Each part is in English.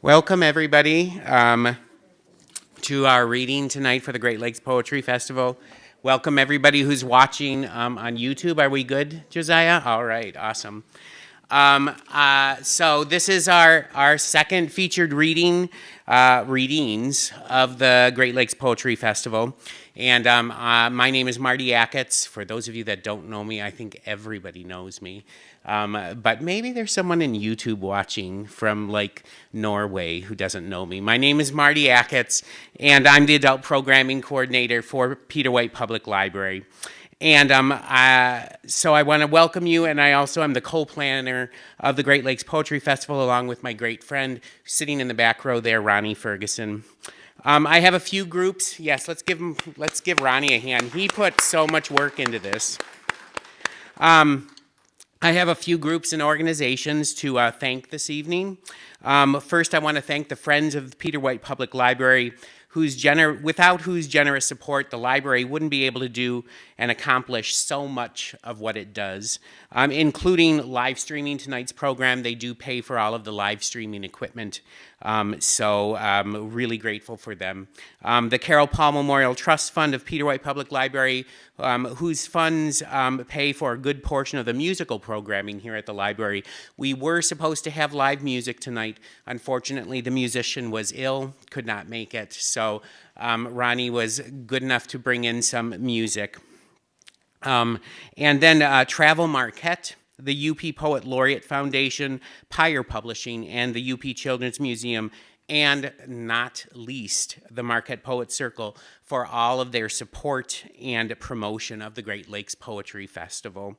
Welcome, everybody, to our reading tonight for the Great Lakes Poetry Festival. Welcome, everybody who's watching on YouTube. Are we good, Josiah? All right, awesome. So this is our second featured readings of the Great Lakes Poetry Festival. And my name is Marty Acketts. For those of you that don't know me, I think everybody knows me. But maybe there's someone in YouTube watching from like Norway who doesn't know me. My name is Marty Acketts, and I'm the Adult Programming Coordinator for Peter White Public Library. And so I want to welcome you, and I also am the co-planner of the Great Lakes Poetry Festival, along with my great friend sitting in the back row there, Ronnie Ferguson. I have a few groups. Yes, let's give Ronnie a hand. He put so much work into this. I have a few groups and organizations to thank this evening. First, I want to thank the Friends of Peter White Public Library, without whose generous support, the library wouldn't be able to do and accomplish so much of what it does, including live streaming tonight's program. They do pay for all of the live streaming equipment, so I'm really grateful for them. The Carol Paul Memorial Trust Fund of Peter White Public Library, whose funds pay for a good portion of the musical programming here at the library. We were supposed to have live music tonight. Unfortunately, the musician was ill, could not make it, so Ronnie was good enough to bring in some music. And then Travel Marquette, the UP Poet Laureate Foundation, Pyre Publishing, and the UP Children's Museum, and not least, the Marquette Poet Circle for all of their support and promotion of the Great Lakes Poetry Festival.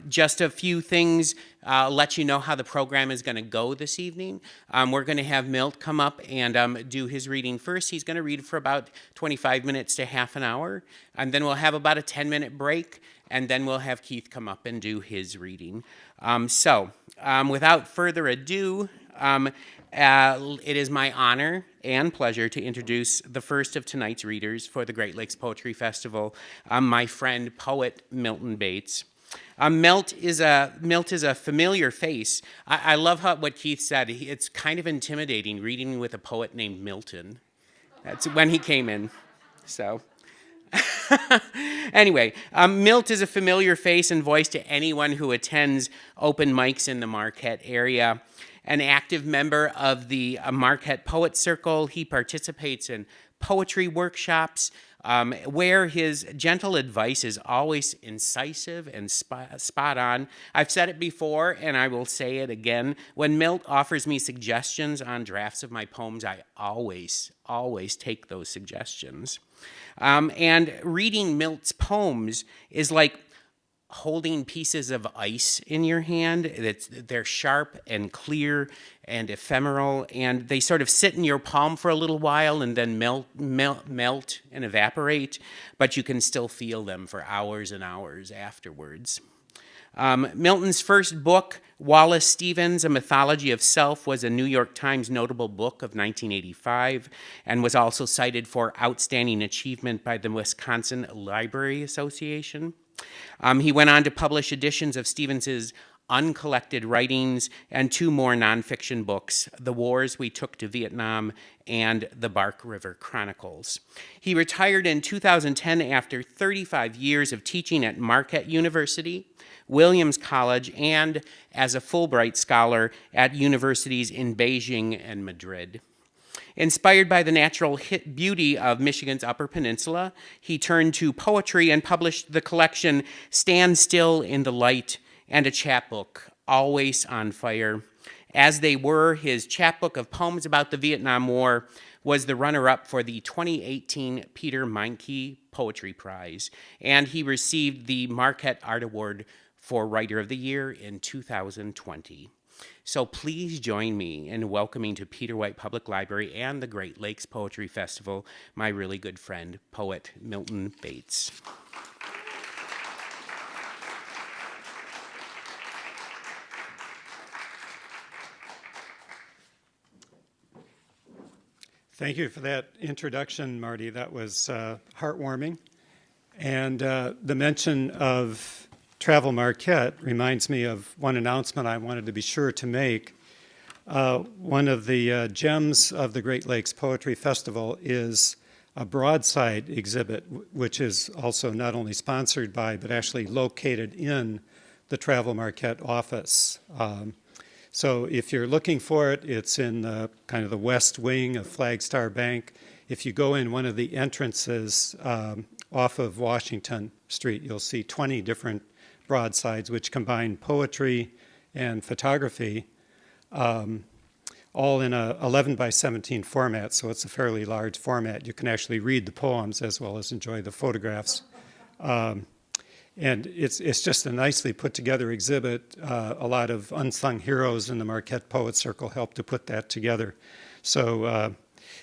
Just a few things, let you know how the program is going to go this evening. We're going to have Milt come up and do his reading first. He's going to read for about 25 minutes to half an hour, and then we'll have about a 10-minute break, and then we'll have Keith come up and do his reading. Without further ado, it is my honor and pleasure to introduce the first of tonight's readers for the Great Lakes Poetry Festival, my friend, poet Milton Bates. Milt is a familiar face. I love what Keith said. It's kind of intimidating reading with a poet named Milton. That's when he came in, so. Anyway, Milt is a familiar face and voice to anyone who attends open mics in the Marquette area. An active member of the Marquette Poet Circle, he participates in poetry workshops where his gentle advice is always incisive and spot on. I've said it before, and I will say it again. When Milt offers me suggestions on drafts of my poems, I always take those suggestions. And reading Milt's poems is like holding pieces of ice in your hand. They're sharp and clear and ephemeral, and they sort of sit in your palm for a little while and then melt and evaporate, but you can still feel them for hours and hours afterwards. Milton's first book, Wallace Stevens, A Mythology of Self, was a New York Times notable book of 1985 and was also cited for outstanding achievement by the Wisconsin Library Association. He went on to publish editions of Stevens's uncollected writings and two more nonfiction books, The Wars We Took to Vietnam and The Bark River Chronicles. He retired in 2010 after 35 years of teaching at Marquette University, Williams College, and as a Fulbright scholar at universities in Beijing and Madrid. Inspired by the natural beauty of Michigan's Upper Peninsula, he turned to poetry and published the collection Stand Still in the Light and a chapbook, Always on Fire. As they were, his chapbook of poems about the Vietnam War was the runner-up for the 2018 Peter Meinke Poetry Prize, and he received the Marquette Art Award for Writer of the Year in 2020. So please join me in welcoming to Peter White Public Library and the Great Lakes Poetry Festival my really good friend, poet Milton Bates. Thank you for that introduction, Marty. That was heartwarming. And the mention of Travel Marquette reminds me of one announcement I wanted to be sure to make. One of the gems of the Great Lakes Poetry Festival is a broadside exhibit, which is also not only sponsored by, but actually located in the Travel Marquette office. So if you're looking for it, it's in the kind of the west wing of Flagstar Bank. If you go in one of the entrances off of Washington Street, you'll see 20 different broadsides which combine poetry and photography, all in a 11 by 17 format, so it's a fairly large format. You can actually read the poems as well as enjoy the photographs. And it's just a nicely put together exhibit. A lot of unsung heroes in the Marquette Poet Circle helped to put that together. So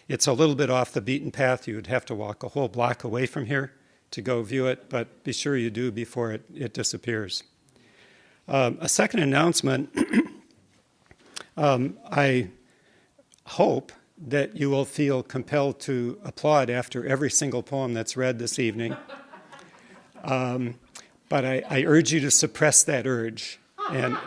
it's a little bit off the beaten path. You would have to walk a whole block away from here to go view it, but be sure you do before it disappears. A second announcement, I hope that you will feel compelled to applaud after every single poem that's read this evening. But I urge you to suppress that urge and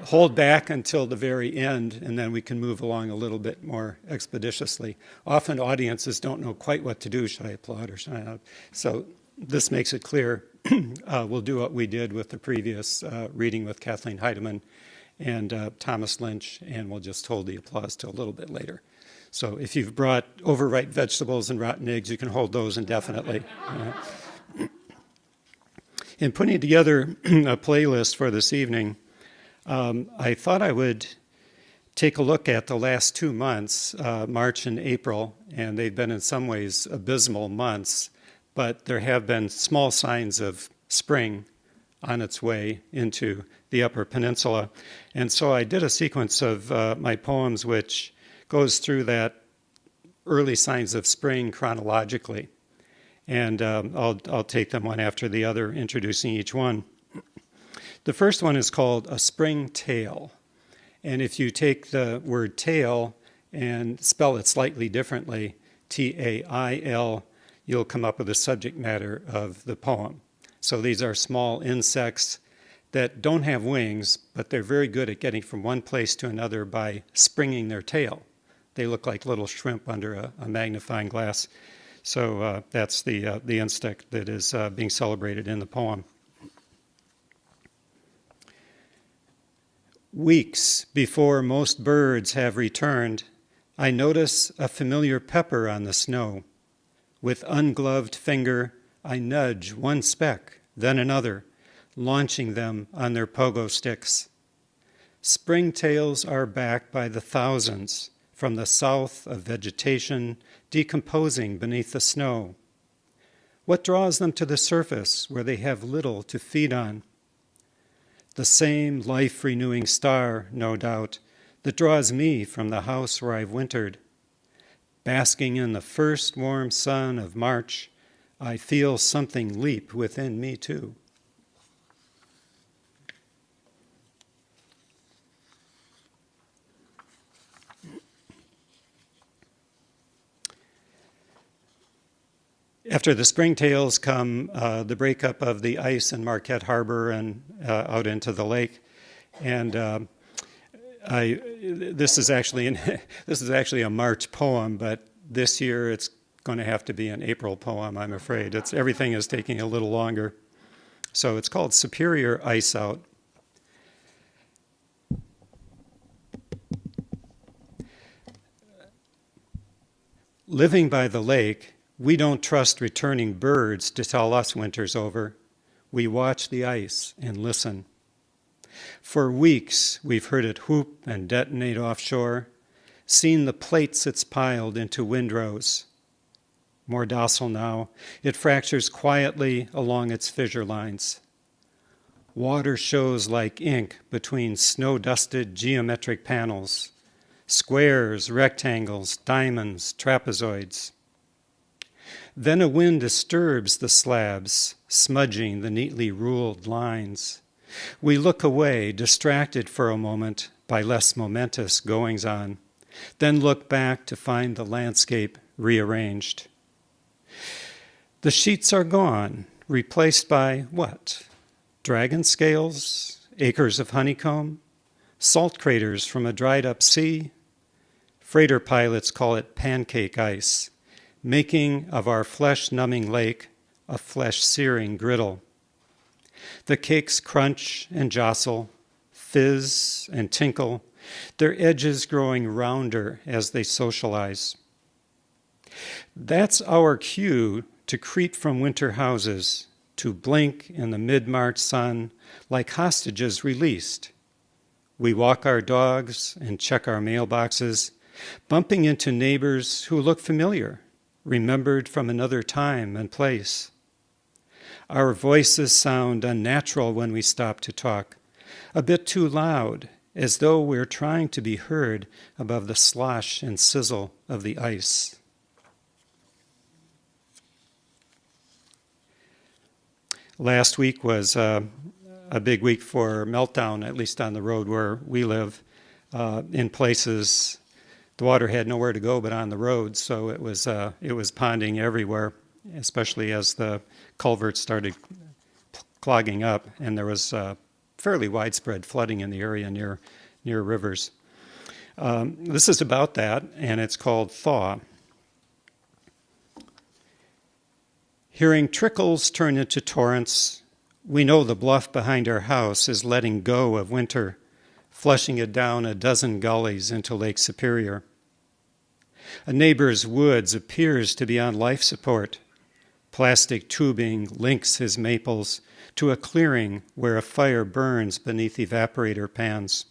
hold back until the very end, and then we can move along a little bit more expeditiously. Often audiences don't know quite what to do. Should I applaud or should I not? So this makes it clear. We'll do what we did with the previous reading with Kathleen Heidemann and Thomas Lynch, and we'll just hold the applause till a little bit later. So if you've brought overripe vegetables and rotten eggs, you can hold those indefinitely. In putting together a playlist for this evening, I thought I would take a look at the last 2 months, March and April, and they've been in some ways abysmal months, but there have been small signs of spring on its way into the Upper Peninsula. And so I did a sequence of my poems which goes through that early signs of spring chronologically. And I'll take them one after the other, introducing each one. The first one is called A Spring Tale. And if you take the word tale and spell it slightly differently, T-A-I-L, you'll come up with the subject matter of the poem. So these are small insects that don't have wings, but they're very good at getting from one place to another by springing their tail. They look like little shrimp under a magnifying glass. So that's the insect that is being celebrated in the poem. Weeks before most birds have returned, I notice a familiar pepper on the snow. With ungloved finger, I nudge one speck, then another, launching them on their pogo sticks. Springtails are back by the thousands, from the south of vegetation decomposing beneath the snow. What draws them to the surface where they have little to feed on? The same life-renewing star, no doubt, that draws me from the house where I've wintered. Basking in the first warm sun of March, I feel something leap within me too. After the springtails come the breakup of the ice in Marquette Harbor and out into the lake, and this is actually a March poem, but this year it's going to have to be an April poem, I'm afraid. Everything is taking a little longer. So it's called Superior Ice Out. Living by the lake, we don't trust returning birds to tell us winter's over. We watch the ice and listen. For weeks, we've heard it whoop and detonate offshore, seen the plates it's piled into windrows. More docile now, it fractures quietly along its fissure lines. Water shows like ink between snow-dusted geometric panels, squares, rectangles, diamonds, trapezoids. Then a wind disturbs the slabs, smudging the neatly ruled lines. We look away, distracted for a moment by less momentous goings-on, then look back to find the landscape rearranged. The sheets are gone, replaced by what? Dragon scales, acres of honeycomb, Salt craters from a dried up sea. Freighter pilots call it pancake ice, making of our flesh-numbing lake a flesh-searing griddle. The cakes crunch and jostle, fizz and tinkle, their edges growing rounder as they socialize. That's our cue to creep from winter houses, to blink in the mid-March sun like hostages released. We walk our dogs and check our mailboxes, bumping into neighbors who look familiar, remembered from another time and place. Our voices sound unnatural when we stop to talk, a bit too loud, as though we're trying to be heard above the slosh and sizzle of the ice. Last week was a big week for meltdown, at least on the road where we live. In places, the water had nowhere to go but on the road, so it was ponding everywhere, especially as the culverts started clogging up, and there was fairly widespread flooding in the area near rivers. This is about that, and it's called Thaw. Hearing trickles turn into torrents, we know the bluff behind our house is letting go of winter, flushing it down a dozen gullies into Lake Superior. A neighbor's woods appears to be on life support. Plastic tubing links his maples to a clearing where a fire burns beneath evaporator pans.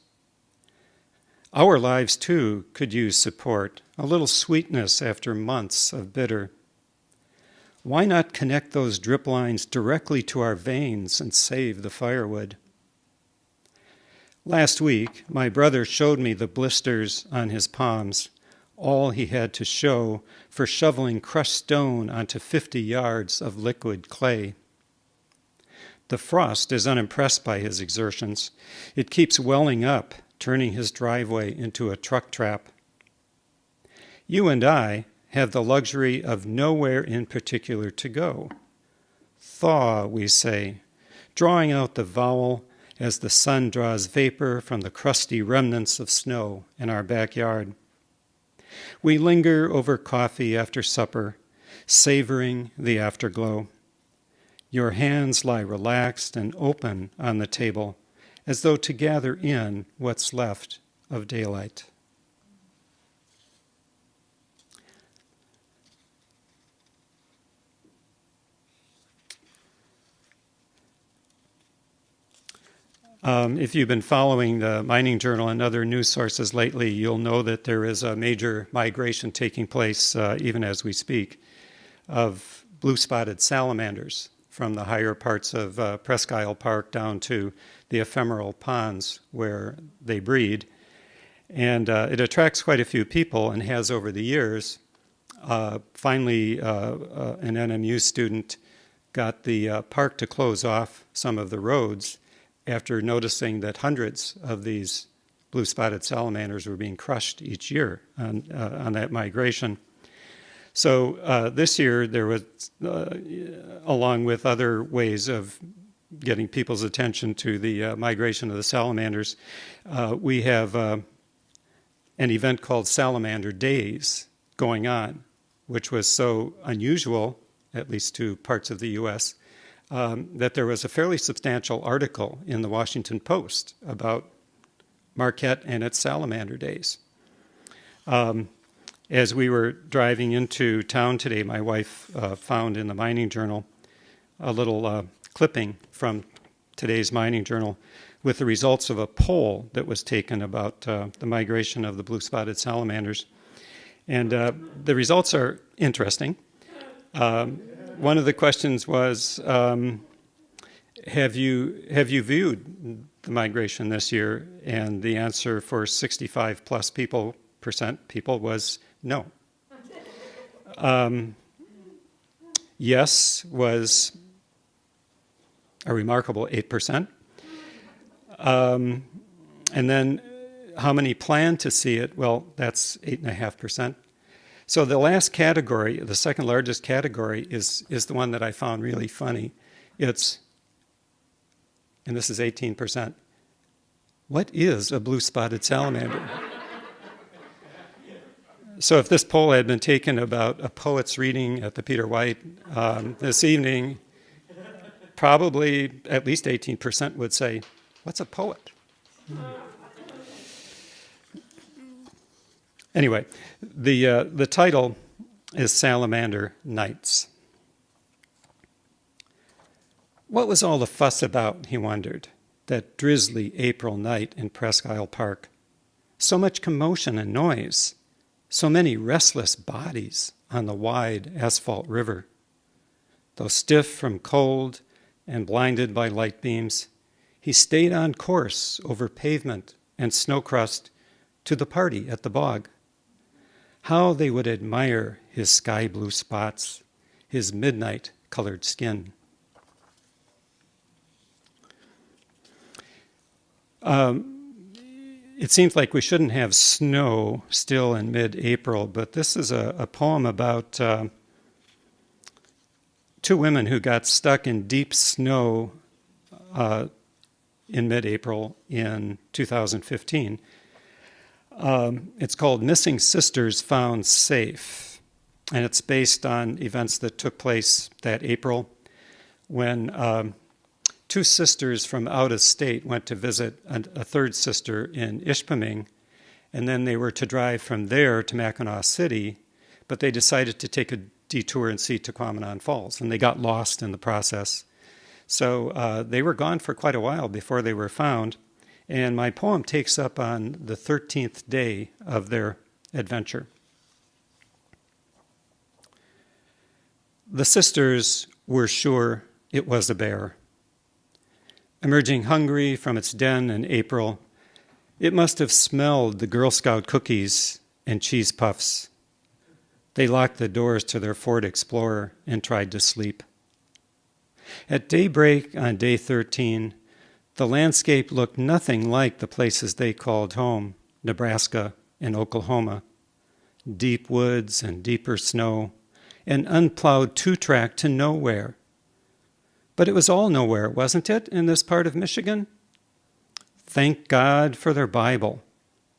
Our lives, too, could use support, a little sweetness after months of bitter. Why not connect those drip lines directly to our veins and save the firewood? Last week, my brother showed me the blisters on his palms, all he had to show for shoveling crushed stone onto 50 yards of liquid clay. The frost is unimpressed by his exertions. It keeps welling up, turning his driveway into a truck trap. You and I have the luxury of nowhere in particular to go. Thaw, we say, drawing out the vowel as the sun draws vapor from the crusty remnants of snow in our backyard. We linger over coffee after supper, savoring the afterglow. Your hands lie relaxed and open on the table, as though to gather in what's left of daylight. If you've been following the Mining Journal and other news sources lately, you'll know that there is a major migration taking place, even as we speak, of blue-spotted salamanders from the higher parts of Presque Isle Park down to the ephemeral ponds where they breed. And it attracts quite a few people and has over the years. Finally, an NMU student got the park to close off some of the roads after noticing that hundreds of these blue-spotted salamanders were being crushed each year on that migration. So this year there was, along with other ways of getting people's attention to the migration of the salamanders, we have an event called Salamander Days going on, which was so unusual, at least to parts of the U.S., that there was a fairly substantial article in the Washington Post about Marquette and its salamander days. As we were driving into town today, my wife found in the Mining Journal a little clipping from today's Mining Journal with the results of a poll that was taken about the migration of the blue-spotted salamanders. And the results are interesting. One of the questions was, have you viewed the migration this year? And the answer for 65+% people was no. Yes was a remarkable 8%. And then how many plan to see it? Well, that's 8.5%. So the last category, the second largest category, is the one that I found really funny. It's, and this is 18%, What is a blue-spotted salamander? So if this poll had been taken about a poet's reading at the Peter White this evening, probably at least 18% would say, what's a poet? Anyway, the title is Salamander Nights. What was all the fuss about, he wondered, that drizzly April night in Presque Isle Park? So much commotion and noise, so many restless bodies on the wide asphalt river. Though stiff from cold and blinded by light beams, he stayed on course over pavement and snow crust to the party at the bog. How they would admire his sky blue spots, his midnight-colored skin. It seems like we shouldn't have snow still in mid-April, but this is a poem about two women who got stuck in deep snow in mid-April in 2015. It's called Missing Sisters Found Safe, and it's based on events that took place that April when two sisters from out of state went to visit a third sister in Ishpeming, and then they were to drive from there to Mackinac City, but they decided to take a detour and see Tequamanon Falls, and they got lost in the process. So they were gone for quite a while before they were found, and my poem takes up on the 13th day of their adventure. The sisters were sure it was a bear. Emerging hungry from its den in April, it must have smelled the Girl Scout cookies and cheese puffs. They locked the doors to their Ford Explorer and tried to sleep. At daybreak on day 13, the landscape looked nothing like the places they called home, Nebraska and Oklahoma. Deep woods and deeper snow, an unplowed two-track to nowhere. But it was all nowhere, wasn't it, in this part of Michigan? Thank God for their Bible,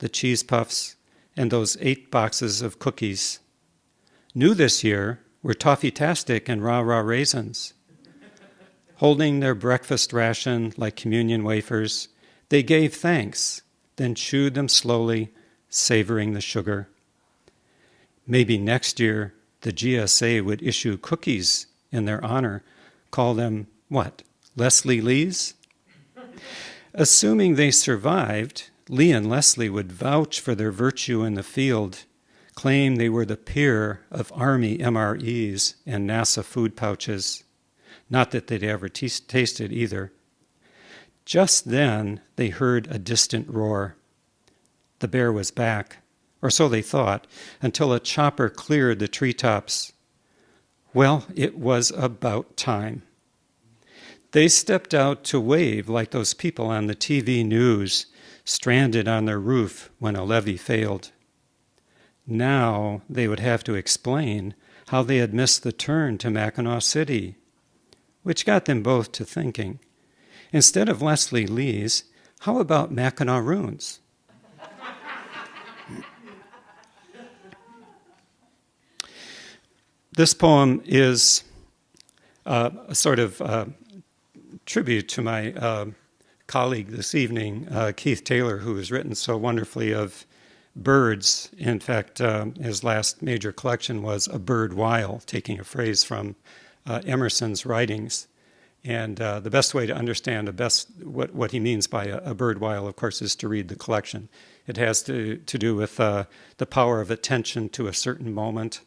the cheese puffs, and those 8 boxes of cookies. New this year were Toffee-tastic and Rah-Rah raisins. Holding their breakfast ration like communion wafers, they gave thanks, then chewed them slowly, savoring the sugar. Maybe next year the GSA would issue cookies in their honor. Call them, what, Leslie Lee's? Assuming they survived, Lee and Leslie would vouch for their virtue in the field, claim they were the peer of Army MREs and NASA food pouches. Not that they'd ever tasted either. Just then, they heard a distant roar. The bear was back, or so they thought, until a chopper cleared the treetops. Well, it was about time. They stepped out to wave like those people on the TV news, stranded on their roof when a levee failed. Now they would have to explain how they had missed the turn to Mackinac City, which got them both to thinking, instead of Leslie Lee's, how about Mackinac Runes? This poem is a sort of tribute to my colleague this evening, Keith Taylor, who has written so wonderfully of birds. In fact, his last major collection was A Bird While, taking a phrase from Emerson's writings. And the best way to understand what he means by a bird while, of course, is to read the collection. It has to do with the power of attention to a certain moment.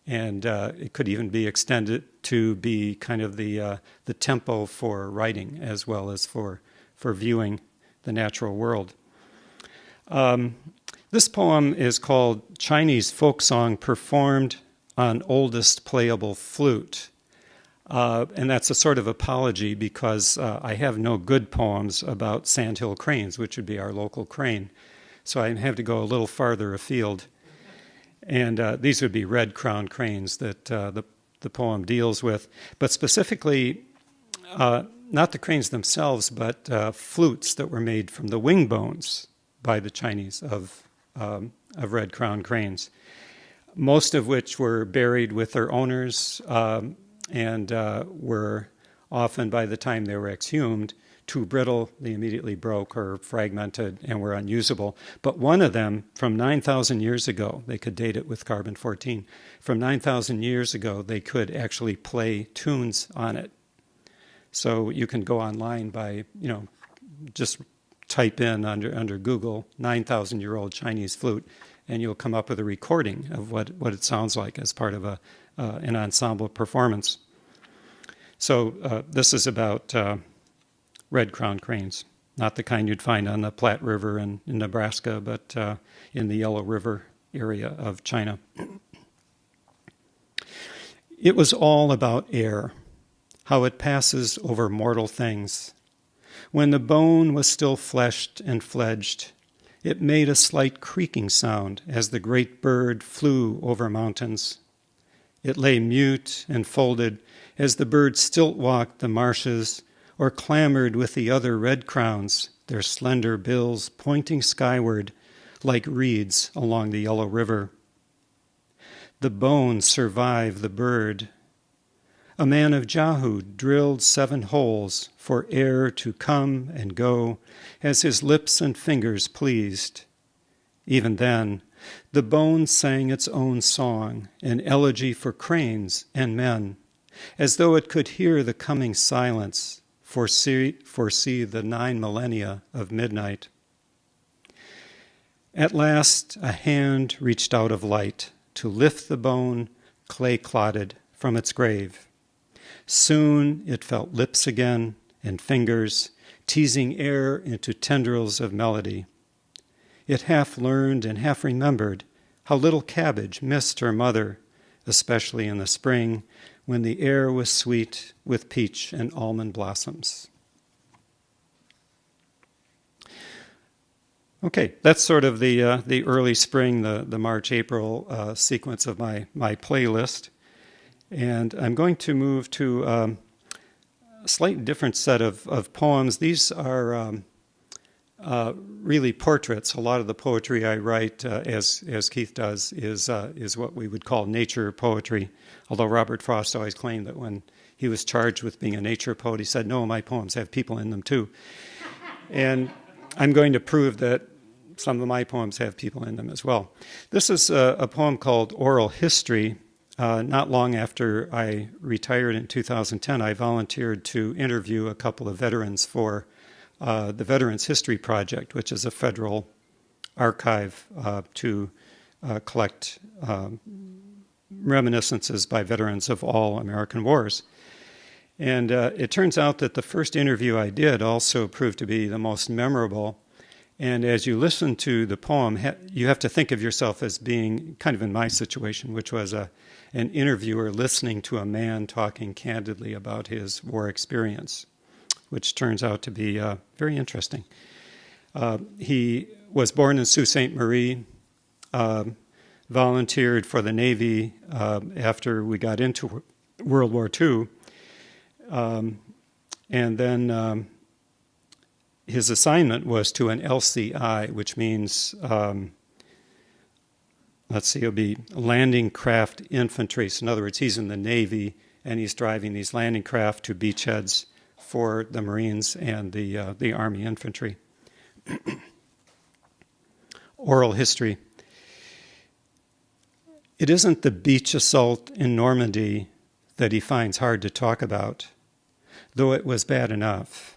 And it could even be extended to be kind of the tempo for writing as well as for viewing the natural world. This poem is called Chinese Folk Song Performed on Oldest Playable Flute. And that's a sort of apology because I have no good poems about sandhill cranes, which would be our local crane. So I have to go a little farther afield. And these would be red-crowned cranes that the poem deals with. But specifically, not the cranes themselves, but flutes that were made from the wing bones by the Chinese of red-crowned cranes, most of which were buried with their owners and were often, by the time they were exhumed, too brittle. They immediately broke or fragmented and were unusable. But one of them, from 9,000 years ago, they could date it with carbon-14, from 9,000 years ago, they could actually play tunes on it. So you can go online by, just type in under Google 9,000-year-old Chinese flute, and you'll come up with a recording of what it sounds like as part of an ensemble performance. So this is about red-crowned cranes, not the kind you'd find on the Platte River in Nebraska, but in the Yellow River area of China. It was all about air, how it passes over mortal things. When the bone was still fleshed and fledged, it made a slight creaking sound as the great bird flew over mountains. It lay mute and folded as the bird stilt-walked the marshes or clamored with the other red crowns, their slender bills pointing skyward like reeds along the Yellow River. The bones survive the bird. A man of Jahu drilled 7 holes for air to come and go as his lips and fingers pleased. Even then, the bone sang its own song, an elegy for cranes and men, as though it could hear the coming silence, foresee the 9 millennia of midnight. At last, a hand reached out of light to lift the bone, clay-clotted, from its grave. Soon it felt lips again and fingers, teasing air into tendrils of melody. It half learned and half remembered how little Cabbage missed her mother, especially in the spring, when the air was sweet with peach and almond blossoms. Okay, that's sort of the early spring, the March-April sequence of my playlist. And I'm going to move to a slightly different set of poems. These are really portraits. A lot of the poetry I write, as Keith does, is what we would call nature poetry. Although Robert Frost always claimed that when he was charged with being a nature poet, he said, "No, my poems have people in them too." And I'm going to prove that some of my poems have people in them as well. This is a poem called Oral History. Not long after I retired in 2010, I volunteered to interview a couple of veterans for the Veterans History Project, which is a federal archive to collect reminiscences by veterans of all American wars. And it turns out that the first interview I did also proved to be the most memorable. And as you listen to the poem, you have to think of yourself as being kind of in my situation, which was an interviewer listening to a man talking candidly about his war experience, which turns out to be very interesting. He was born in Sault Ste. Marie, volunteered for the Navy after we got into World War II, and then his assignment was to an LCI, which means, it'll be landing craft infantry. So in other words, he's in the Navy, and he's driving these landing craft to beachheads for the Marines and the Army infantry. Oral history. It isn't the beach assault in Normandy that he finds hard to talk about, though it was bad enough.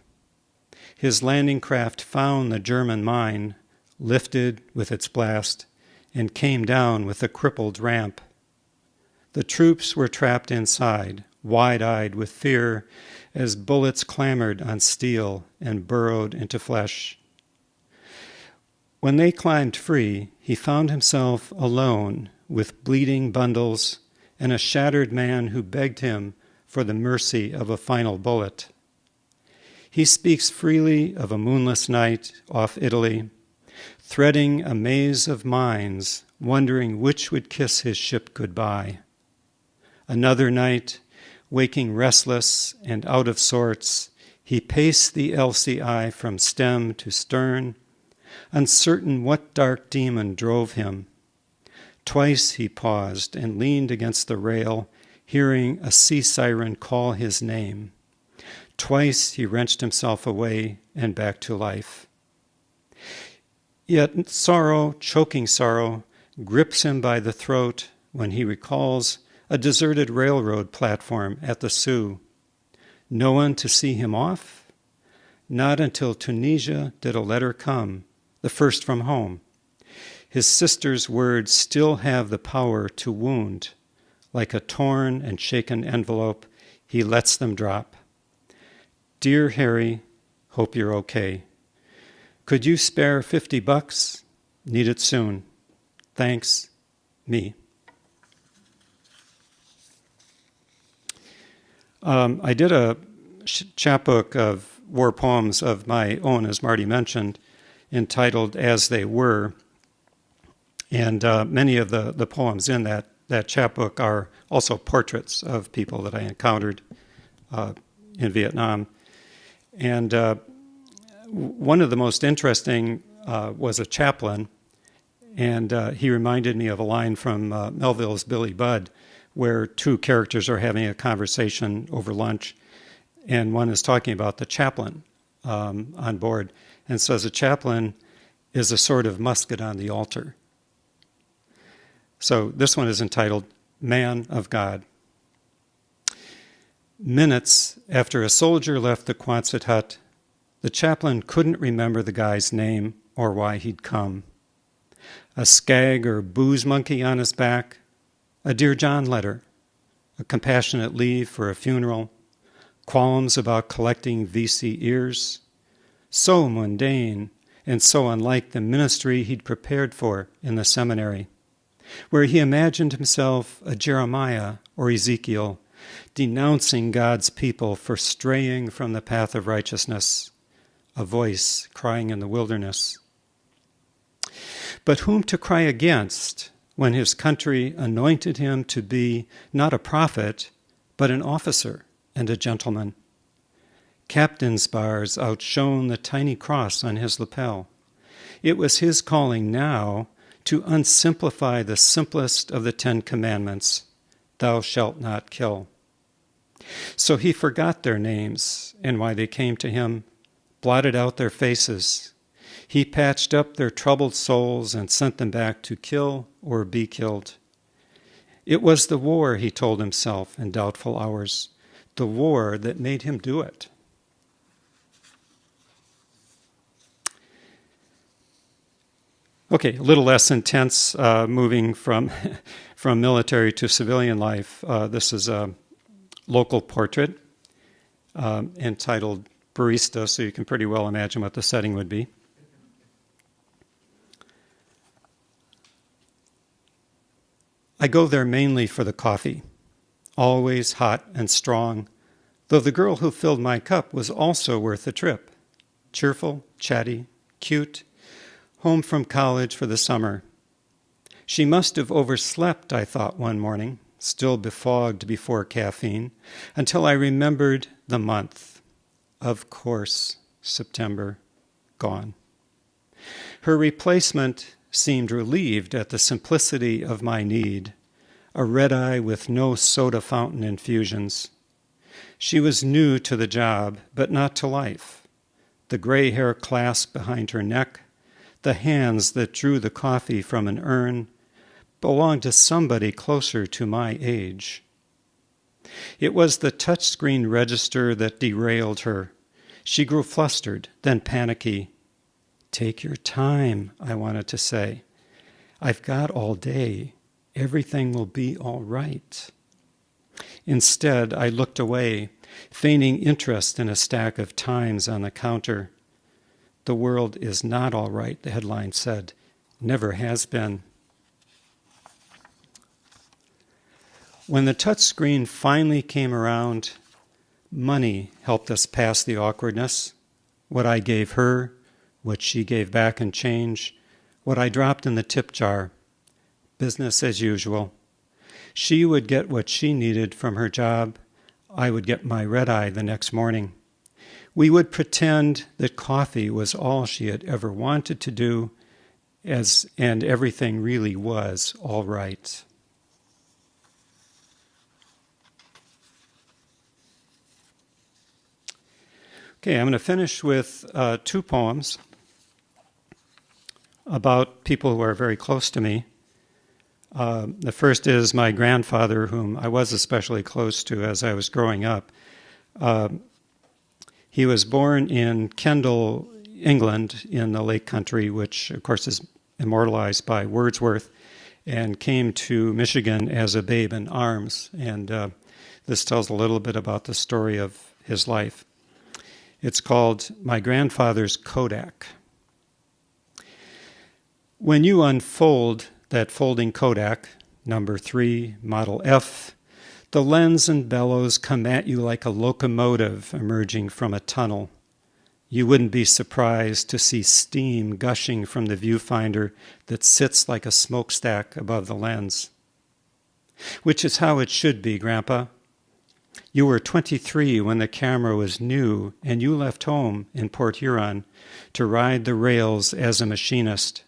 His landing craft found the German mine, lifted with its blast, and came down with a crippled ramp. The troops were trapped inside, wide-eyed with fear, as bullets clamored on steel and burrowed into flesh. When they climbed free, he found himself alone with bleeding bundles and a shattered man who begged him for the mercy of a final bullet. He speaks freely of a moonless night off Italy, threading a maze of mines, wondering which would kiss his ship goodbye. Another night, waking restless and out of sorts, He paced the LCI from stem to stern, uncertain what dark demon drove him. Twice he paused and leaned against the rail, hearing a sea siren call his name. Twice he wrenched himself away and back to life. Yet sorrow, choking sorrow, grips him by the throat when he recalls a deserted railroad platform at the Sioux. No one to see him off? Not until Tunisia did a letter come, the first from home. His sister's words still have the power to wound. Like a torn and shaken envelope, he lets them drop. Dear Harry, hope you're okay. Could you spare $50? Need it soon. Thanks, me. I did a chapbook of war poems of my own, as Marty mentioned, entitled As They Were. And many of the poems in that chapbook are also portraits of people that I encountered in Vietnam. And one of the most interesting was a chaplain, and he reminded me of a line from Melville's Billy Budd, where two characters are having a conversation over lunch, and one is talking about the chaplain on board, and says a chaplain is a sort of musket on the altar. So this one is entitled Man of God. Minutes after a soldier left the Quonset hut, the chaplain couldn't remember the guy's name or why he'd come. A skag or booze monkey on his back, a Dear John letter, a compassionate leave for a funeral, qualms about collecting VC ears, so mundane and so unlike the ministry he'd prepared for in the seminary, where he imagined himself a Jeremiah or Ezekiel, denouncing God's people for straying from the path of righteousness, a voice crying in the wilderness. But whom to cry against when his country anointed him to be not a prophet, but an officer and a gentleman? Captain's bars outshone the tiny cross on his lapel. It was his calling now to unsimplify the simplest of the 10 Commandments, thou shalt not kill. So he forgot their names and why they came to him, blotted out their faces. He patched up their troubled souls and sent them back to kill or be killed. It was the war, he told himself in doubtful hours, the war that made him do it. Okay, a little less intense, moving from military to civilian life. This is a local portrait entitled Barista, so you can pretty well imagine what the setting would be. I go there mainly for the coffee, always hot and strong, though the girl who filled my cup was also worth the trip. Cheerful, chatty, cute, home from college for the summer. She must have overslept, I thought one morning, still befogged before caffeine, until I remembered the month. Of course, September, gone. Her replacement seemed relieved at the simplicity of my need, a red eye with no soda fountain infusions. She was new to the job, but not to life. The gray hair clasped behind her neck, the hands that drew the coffee from an urn, belonged to somebody closer to my age. It was the touchscreen register that derailed her. She grew flustered, then panicky. Take your time, I wanted to say. I've got all day. Everything will be all right. Instead, I looked away, feigning interest in a stack of Times on the counter. The world is not all right, the headline said. Never has been. When the touchscreen finally came around, money helped us pass the awkwardness. What I gave her, what she gave back in change, what I dropped in the tip jar. Business as usual. She would get what she needed from her job. I would get my red eye the next morning. We would pretend that coffee was all she had ever wanted to do, and everything really was all right. Okay, I'm going to finish with two poems about people who are very close to me. The first is my grandfather, whom I was especially close to as I was growing up. He was born in Kendal, England, in the Lake Country, which, of course, is immortalized by Wordsworth, and came to Michigan as a babe in arms. And this tells a little bit about the story of his life. It's called My Grandfather's Kodak. When you unfold that folding Kodak, number 3, model F, the lens and bellows come at you like a locomotive emerging from a tunnel. You wouldn't be surprised to see steam gushing from the viewfinder that sits like a smokestack above the lens. Which is how it should be, Grandpa. You were 23 when the camera was new, and you left home in Port Huron to ride the rails as a machinist.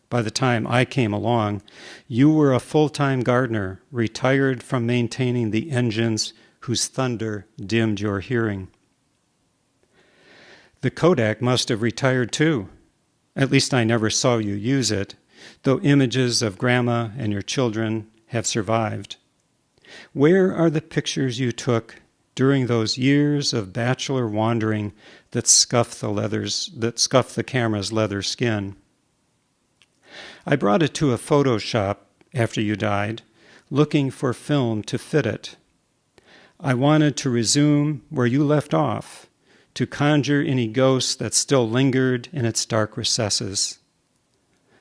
By the time I came along, you were a full-time gardener, retired from maintaining the engines whose thunder dimmed your hearing. The Kodak must have retired too. At least I never saw you use it, though images of Grandma and your children have survived. Where are the pictures you took during those years of bachelor wandering that scuffed the camera's leather skin? I brought it to a photo shop after you died, looking for film to fit it. I wanted to resume where you left off, to conjure any ghosts that still lingered in its dark recesses.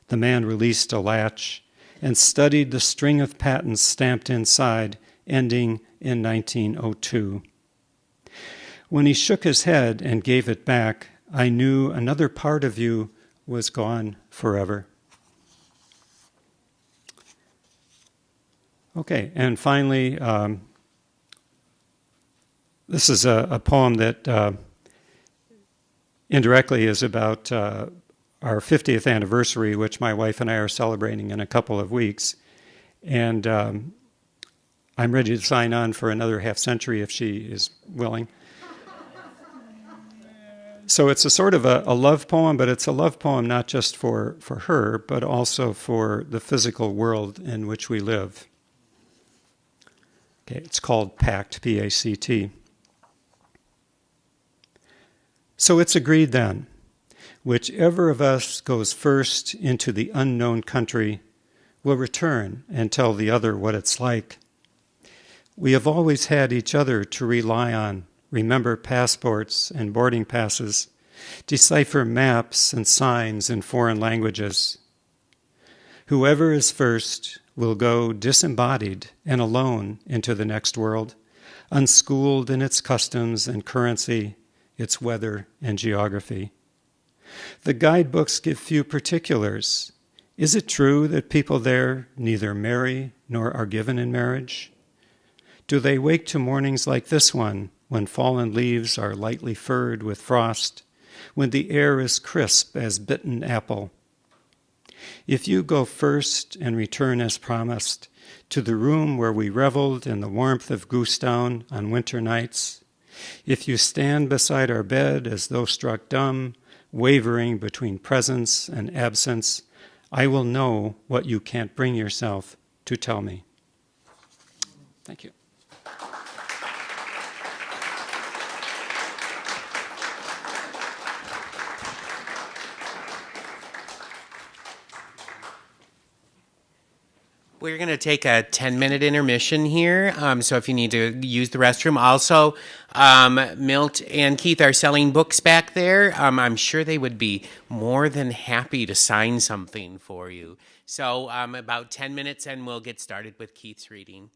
The man released a latch and studied the string of patents stamped inside, ending in 1902. When he shook his head and gave it back, I knew another part of you was gone forever. Okay, and finally, this is a poem that indirectly is about our 50th anniversary, which my wife and I are celebrating in a couple of weeks. And I'm ready to sign on for another half century if she is willing. So it's a sort of a love poem, but it's a love poem not just for her, but also for the physical world in which we live. Okay, it's called Pact, P-A-C-T. So it's agreed then, whichever of us goes first into the unknown country will return and tell the other what it's like. We have always had each other to rely on, remember passports and boarding passes, decipher maps and signs in foreign languages. Whoever is first will go disembodied and alone into the next world, unschooled in its customs and currency, its weather and geography. The guidebooks give few particulars. Is it true that people there neither marry nor are given in marriage? Do they wake to mornings like this one, when fallen leaves are lightly furred with frost, when the air is crisp as bitten apple? If you go first and return as promised to the room where we reveled in the warmth of Goosedown on winter nights, if you stand beside our bed as though struck dumb, wavering between presence and absence, I will know what you can't bring yourself to tell me. Thank you. We're going to take a 10-minute intermission here, so if you need to use the restroom. Also, Milt and Keith are selling books back there. I'm sure they would be more than happy to sign something for you. So about 10 minutes and we'll get started with Keith's reading.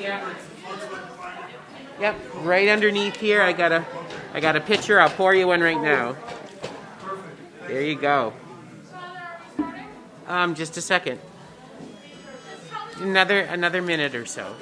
Yeah. Yep, right underneath here. I got a picture. I'll pour you one right now. There you go. Just a second. Another minute or so.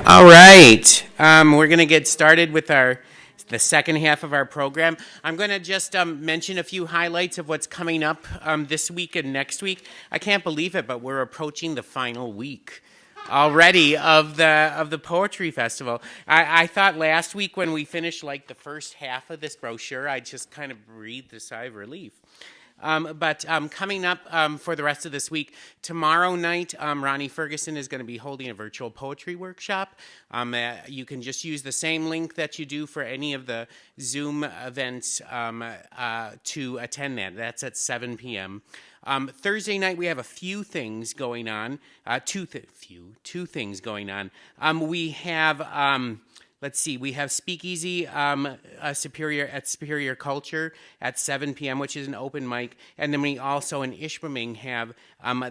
All right, we're going to get started with the second half of our program. I'm going to just mention a few highlights of what's coming up this week and next week. I can't believe it, but we're approaching the final week already of the poetry festival. I thought last week when we finished like the first half of this brochure, I just kind of breathed a sigh of relief. But coming up for the rest of this week, tomorrow night, Ronnie Ferguson is going to be holding a virtual poetry workshop. You can just use the same link that you do for any of the Zoom events to attend that. That's at 7 p.m. Thursday night, we have a few things going on. Two things going on. We have... Let's see, we have Speakeasy Superior Culture at 7 p.m., which is an open mic. And then we also in Ishpeming have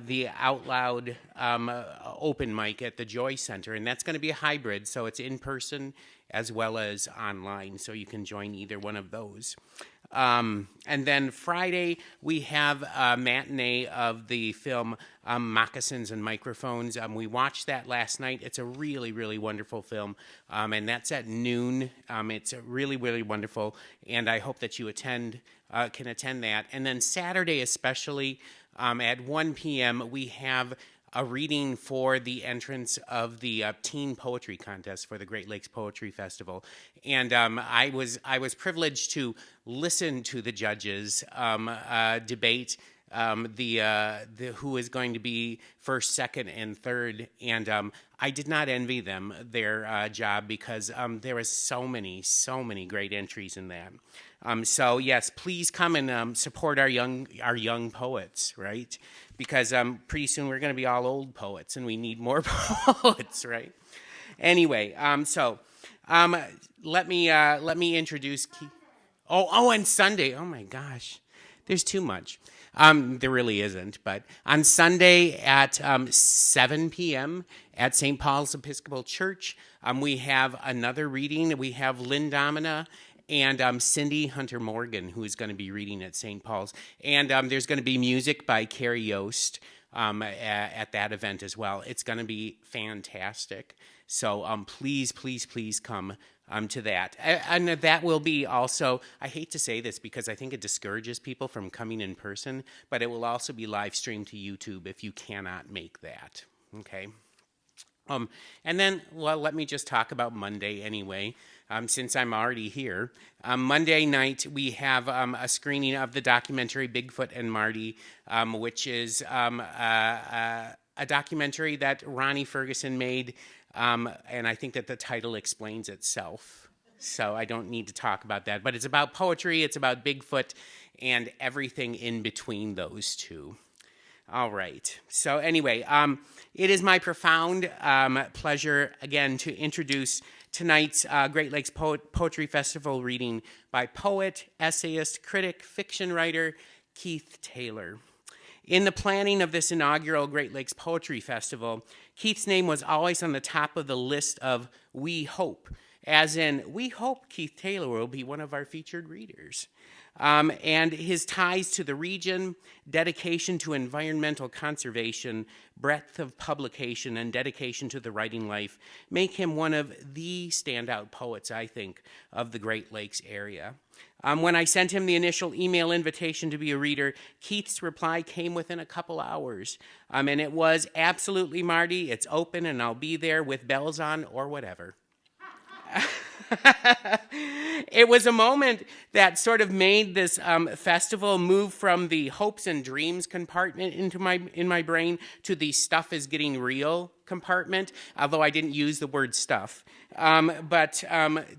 the Out Loud open mic at the Joy Center. And that's going to be a hybrid, so it's in person as well as online. So you can join either one of those. And then Friday, we have a matinee of the film Moccasins and Microphones. We watched that last night. It's a really, really wonderful film, and that's at noon. It's really, really wonderful, and I hope that you can attend that. And then Saturday especially, at 1 p.m., we have a reading for the entrance of the teen poetry contest for the Great Lakes Poetry Festival, and I was privileged to listen to the judges debate who is going to be first, second, and third, and I did not envy them their job because there was so many great entries in that. So yes, please come and support our young poets, right? Because pretty soon we're going to be all old poets, and we need more poets, right? Anyway, let me introduce Keith. Oh, and Sunday. Oh my gosh, there's too much. There really isn't, but on Sunday at 7 p.m. at St. Paul's Episcopal Church, we have another reading. We have Lynn Domina and Cindy Hunter Morgan, who is going to be reading at St. Paul's. And there's going to be music by Carrie Yost at that event as well. It's going to be fantastic. So please come to that. And that will be also, I hate to say this because I think it discourages people from coming in person, but it will also be live streamed to YouTube if you cannot make that. Okay? And then, well, let me just talk about Monday anyway. Since I'm already here. Monday night, we have a screening of the documentary Bigfoot and Marty, which is a documentary that Ronnie Ferguson made, and I think that the title explains itself. So I don't need to talk about that. But it's about poetry, it's about Bigfoot, and everything in between those two. All right. So anyway, it is my profound pleasure, again, to introduce tonight's Great Lakes Poetry Festival reading by poet, essayist, critic, fiction writer, Keith Taylor. In the planning of this inaugural Great Lakes Poetry Festival, Keith's name was always on the top of the list of We Hope, as in, we hope Keith Taylor will be one of our featured readers. And his ties to the region, dedication to environmental conservation, breadth of publication, and dedication to the writing life make him one of the standout poets, I think, of the Great Lakes area. When I sent him the initial email invitation to be a reader, Keith's reply came within a couple hours. And it was, absolutely, Marty, it's open and I'll be there with bells on or whatever. It was a moment that sort of made this festival move from the hopes and dreams compartment in my brain to the stuff is getting real compartment, although I didn't use the word stuff. But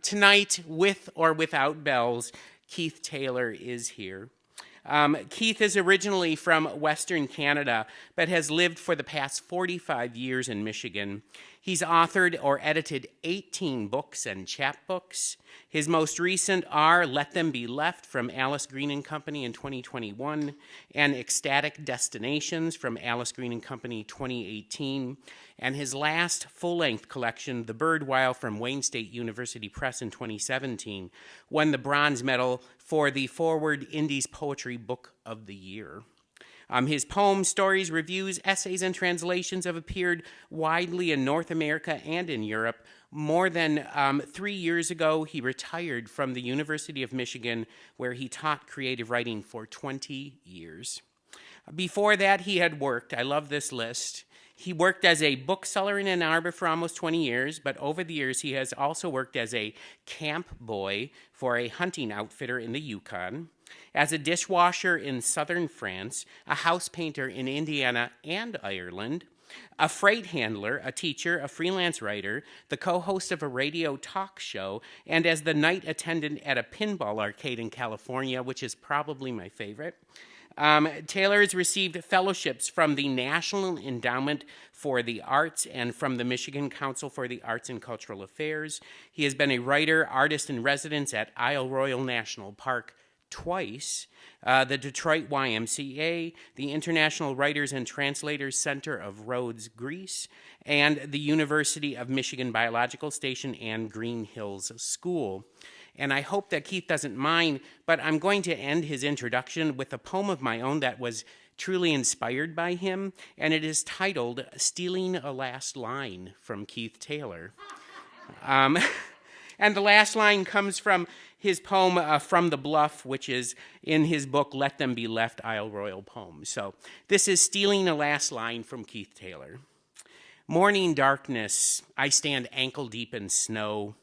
tonight, with or without bells, Keith Taylor is here. Keith is originally from Western Canada, but has lived for the past 45 years in Michigan. He's authored or edited 18 books and chapbooks. His most recent are Let Them Be Left from Alice Green and Company in 2021 and Ecstatic Destinations from Alice Green and Company 2018. And his last full-length collection, The Birdwhile from Wayne State University Press in 2017, won the bronze medal for the Forward Indies Poetry Book of the Year. His poems, stories, reviews, essays, and translations have appeared widely in North America and in Europe. More than 3 years ago, he retired from the University of Michigan, where he taught creative writing for 20 years. Before that, he had worked, I love this list, he worked as a bookseller in Ann Arbor for almost 20 years, but over the years he has also worked as a camp boy for a hunting outfitter in the Yukon, as a dishwasher in southern France, a house painter in Indiana and Ireland, a freight handler, a teacher, a freelance writer, the co-host of a radio talk show, and as the night attendant at a pinball arcade in California, which is probably my favorite. Taylor has received fellowships from the National Endowment for the Arts and from the Michigan Council for the Arts and Cultural Affairs. He has been a writer, artist in residence at Isle Royale National Park twice, the Detroit YMCA, the International Writers and Translators Center of Rhodes, Greece, and the University of Michigan Biological Station and Green Hills School. And I hope that Keith doesn't mind, but I'm going to end his introduction with a poem of my own that was truly inspired by him, and it is titled Stealing a Last Line from Keith Taylor. And the last line comes from his poem From the Bluff, which is in his book Let Them Be Left, Isle Royale Poems. So this is Stealing a Last Line from Keith Taylor. Morning darkness, I stand ankle deep in snow.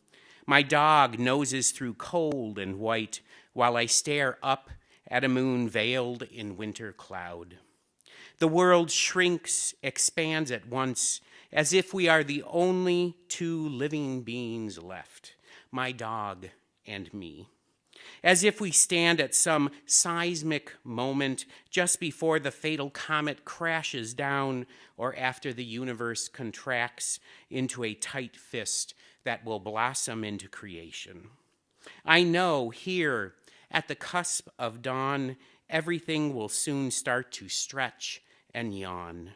My dog noses through cold and white while I stare up at a moon veiled in winter cloud. The world shrinks, expands at once, as if we are the only two living beings left, my dog and me. As if we stand at some seismic moment just before the fatal comet crashes down or after the universe contracts into a tight fist that will blossom into creation. I know here at the cusp of dawn, everything will soon start to stretch and yawn.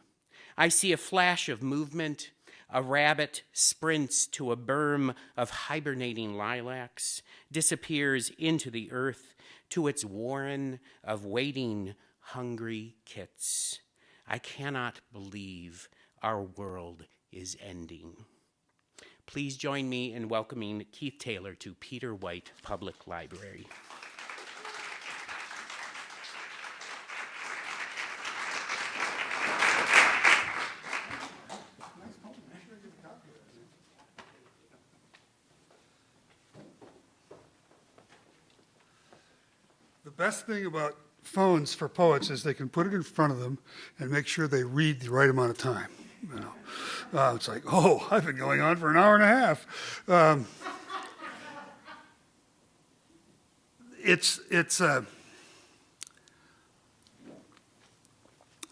I see a flash of movement. A rabbit sprints to a berm of hibernating lilacs, disappears into the earth to its warren of waiting, hungry kits. I cannot believe our world is ending. Please join me in welcoming Keith Taylor to Peter White Public Library. The best thing about phones for poets is they can put it in front of them and make sure they read the right amount of time. You know, it's like, oh, I've been going on for an hour and a half.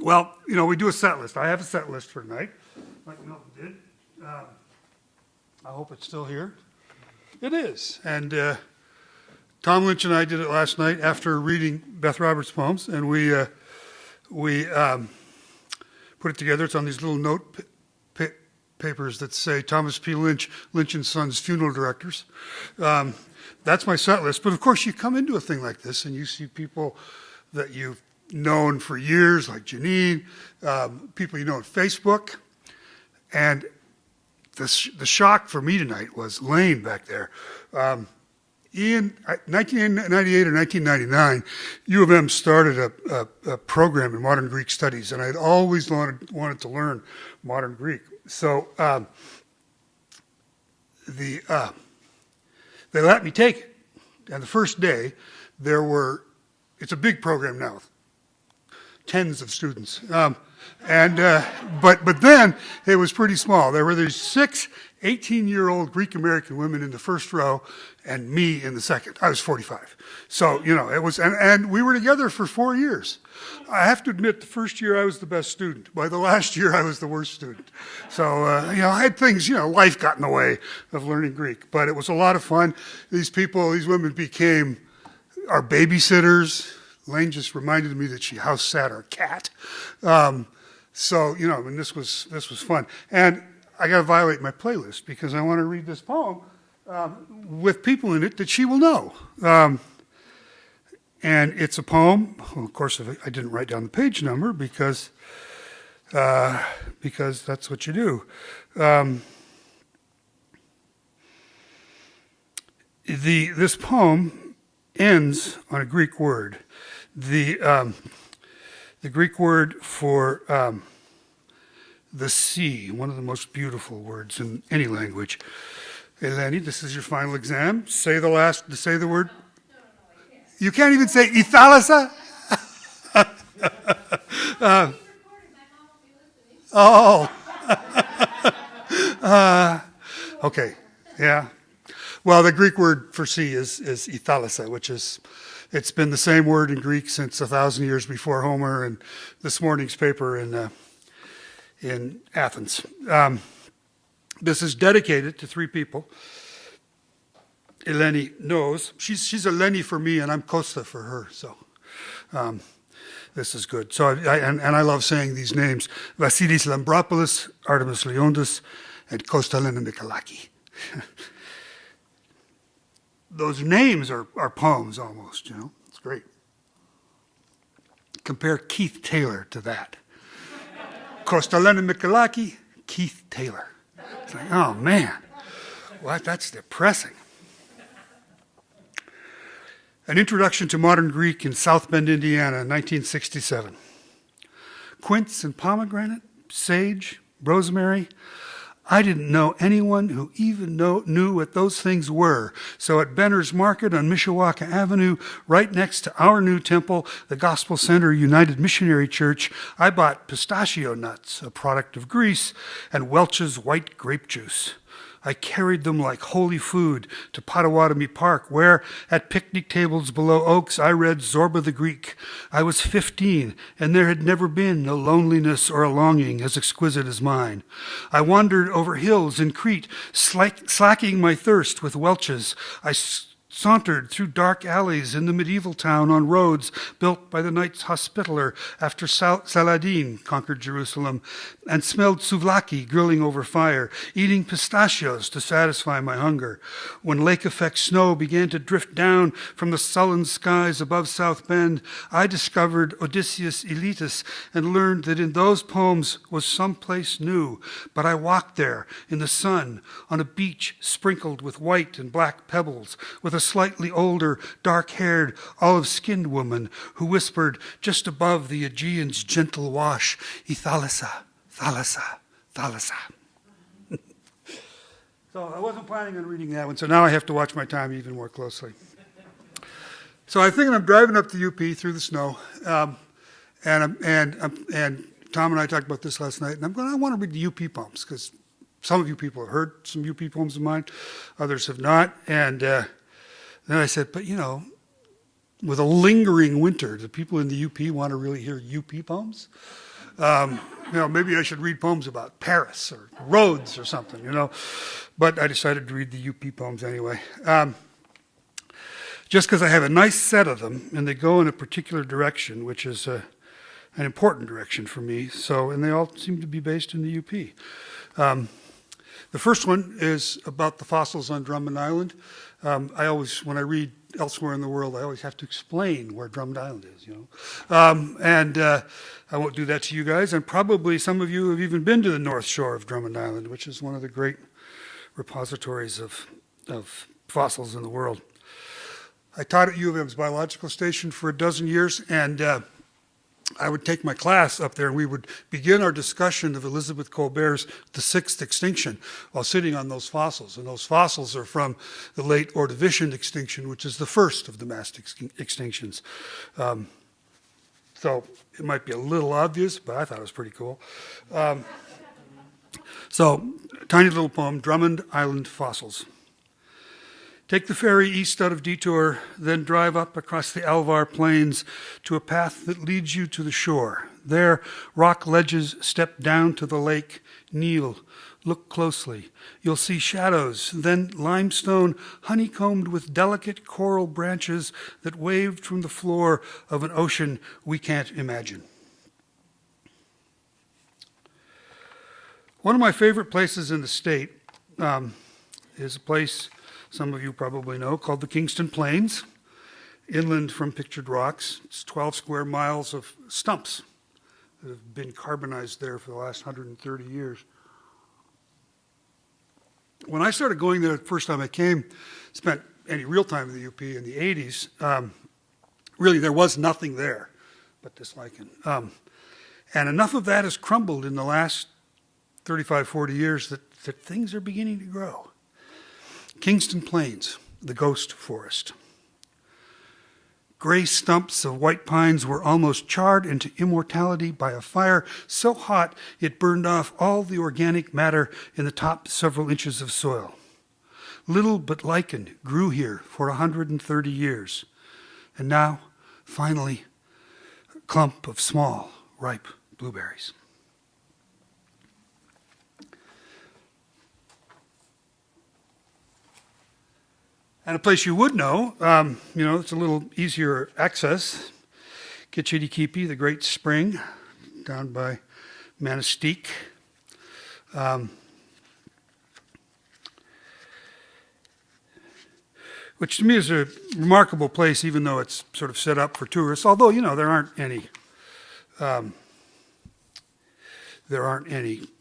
Well, you know, we do a set list. I have a set list for tonight, like Milton did. I hope it's still here. It is, and Tom Lynch and I did it last night after reading Beth Roberts' poems, and we put it together. It's on these little papers that say Thomas P. Lynch, Lynch and Sons Funeral Directors. That's my set list. But of course, you come into a thing like this and you see people that you've known for years, like Janine, people you know on Facebook. And the shock for me tonight was Lane back there. In 1998 or 1999, U of M started a program in modern Greek studies, and I'd always wanted to learn modern Greek. So they let me take it. And the first day, it's a big program now, tens of students. But then it was pretty small. There were these 6 18-year-old Greek-American women in the first row and me in the second. I was 45. So, it was, and we were together for 4 years. I have to admit, the first year I was the best student. By the last year, I was the worst student. So, I had things, life got in the way of learning Greek. But it was a lot of fun. These women became our babysitters. Lane just reminded me that she house sat our cat. This was fun. And I got to violate my playlist because I want to read this poem with people in it that she will know. And it's a poem. Well, of course, I didn't write down the page number because that's what you do. This poem ends on a Greek word. The Greek word for the sea, one of the most beautiful words in any language. Eleni, this is your final exam. Say the word. No, you can't even say Ithalassa? Okay, yeah. Well, the Greek word for sea is Ithalassa, which it's been the same word in Greek since 1,000 years before Homer and this morning's paper in Athens. This is dedicated to 3 people. Eleni knows. She's Eleni for me, and I'm Costa for her. So this is good. So I love saying these names: Vasilis Lambropoulos, Artemis Leondis, and Costa Lena Mikalaki. Those names are poems almost. It's great. Compare Keith Taylor to that. Kostalena Mikalaki, Keith Taylor. It's like, oh man, what? That's depressing. An Introduction to Modern Greek in South Bend, Indiana, 1967. Quince and pomegranate, sage, rosemary. I didn't know anyone who even knew what those things were. So at Benner's Market on Mishawaka Avenue, right next to our new temple, the Gospel Center United Missionary Church, I bought pistachio nuts, a product of Greece, and Welch's white grape juice. I carried them like holy food to Potawatomi Park, where, at picnic tables below oaks, I read Zorba the Greek. I was 15, and there had never been a loneliness or a longing as exquisite as mine. I wandered over hills in Crete, slacking my thirst with Welch's. I sauntered through dark alleys in the medieval town on roads built by the Knights Hospitaller after Saladin conquered Jerusalem, and smelled souvlaki grilling over fire, eating pistachios to satisfy my hunger. When lake-effect snow began to drift down from the sullen skies above South Bend, I discovered Odysseus Elytus and learned that in those poems was someplace new. But I walked there in the sun on a beach sprinkled with white and black pebbles, with a slightly older, dark-haired, olive-skinned woman who whispered just above the Aegean's gentle wash, Ithalassa, Thalassa, Thalassa. So I wasn't planning on reading that one, so now I have to watch my time even more closely. So I'm thinking I'm driving up to UP through the snow, and Tom and I talked about this last night, and I want to read the UP poems, because some of you people have heard some UP poems of mine, others have not, and then I said, but with a lingering winter, do people in the UP want to really hear UP poems? Maybe I should read poems about Paris or roads or something, But I decided to read the UP poems anyway. Just because I have a nice set of them, and they go in a particular direction, which is an important direction for me. And they all seem to be based in the UP. The first one is about the fossils on Drummond Island. I always, when I read elsewhere in the world, I always have to explain where Drummond Island is, I won't do that to you guys. And probably some of you have even been to the North Shore of Drummond Island, which is one of the great repositories of fossils in the world. I taught at U of M's biological station for a dozen years, and I would take my class up there, and we would begin our discussion of Elizabeth Colbert's The Sixth Extinction while sitting on those fossils. And those fossils are from the late Ordovician extinction, which is the first of the mass extinctions. So it might be a little obvious, but I thought it was pretty cool. So, tiny little poem, Drummond Island Fossils. Take the ferry east out of Detour, then drive up across the Alvar Plains to a path that leads you to the shore. There, rock ledges step down to the lake. Kneel, look closely. You'll see shadows, then limestone honeycombed with delicate coral branches that waved from the floor of an ocean we can't imagine. One of my favorite places in the state is a place some of you probably know, called the Kingston Plains, inland from Pictured Rocks. It's 12 square miles of stumps that have been carbonized there for the last 130 years. When I started going there the first time I came, spent any real time in the UP in the 80s, really there was nothing there but this lichen. And enough of that has crumbled in the last 35, 40 years that things are beginning to grow. Kingston Plains, the ghost forest. Gray stumps of white pines were almost charred into immortality by a fire so hot it burned off all the organic matter in the top several inches of soil. Little but lichen grew here for 130 years. And now, finally, a clump of small, ripe blueberries. And a place you would know, it's a little easier access. Kitchitty-Keepy, the Great Spring, down by Manistee. Which to me is a remarkable place, even though it's sort of set up for tourists. Although, there aren't any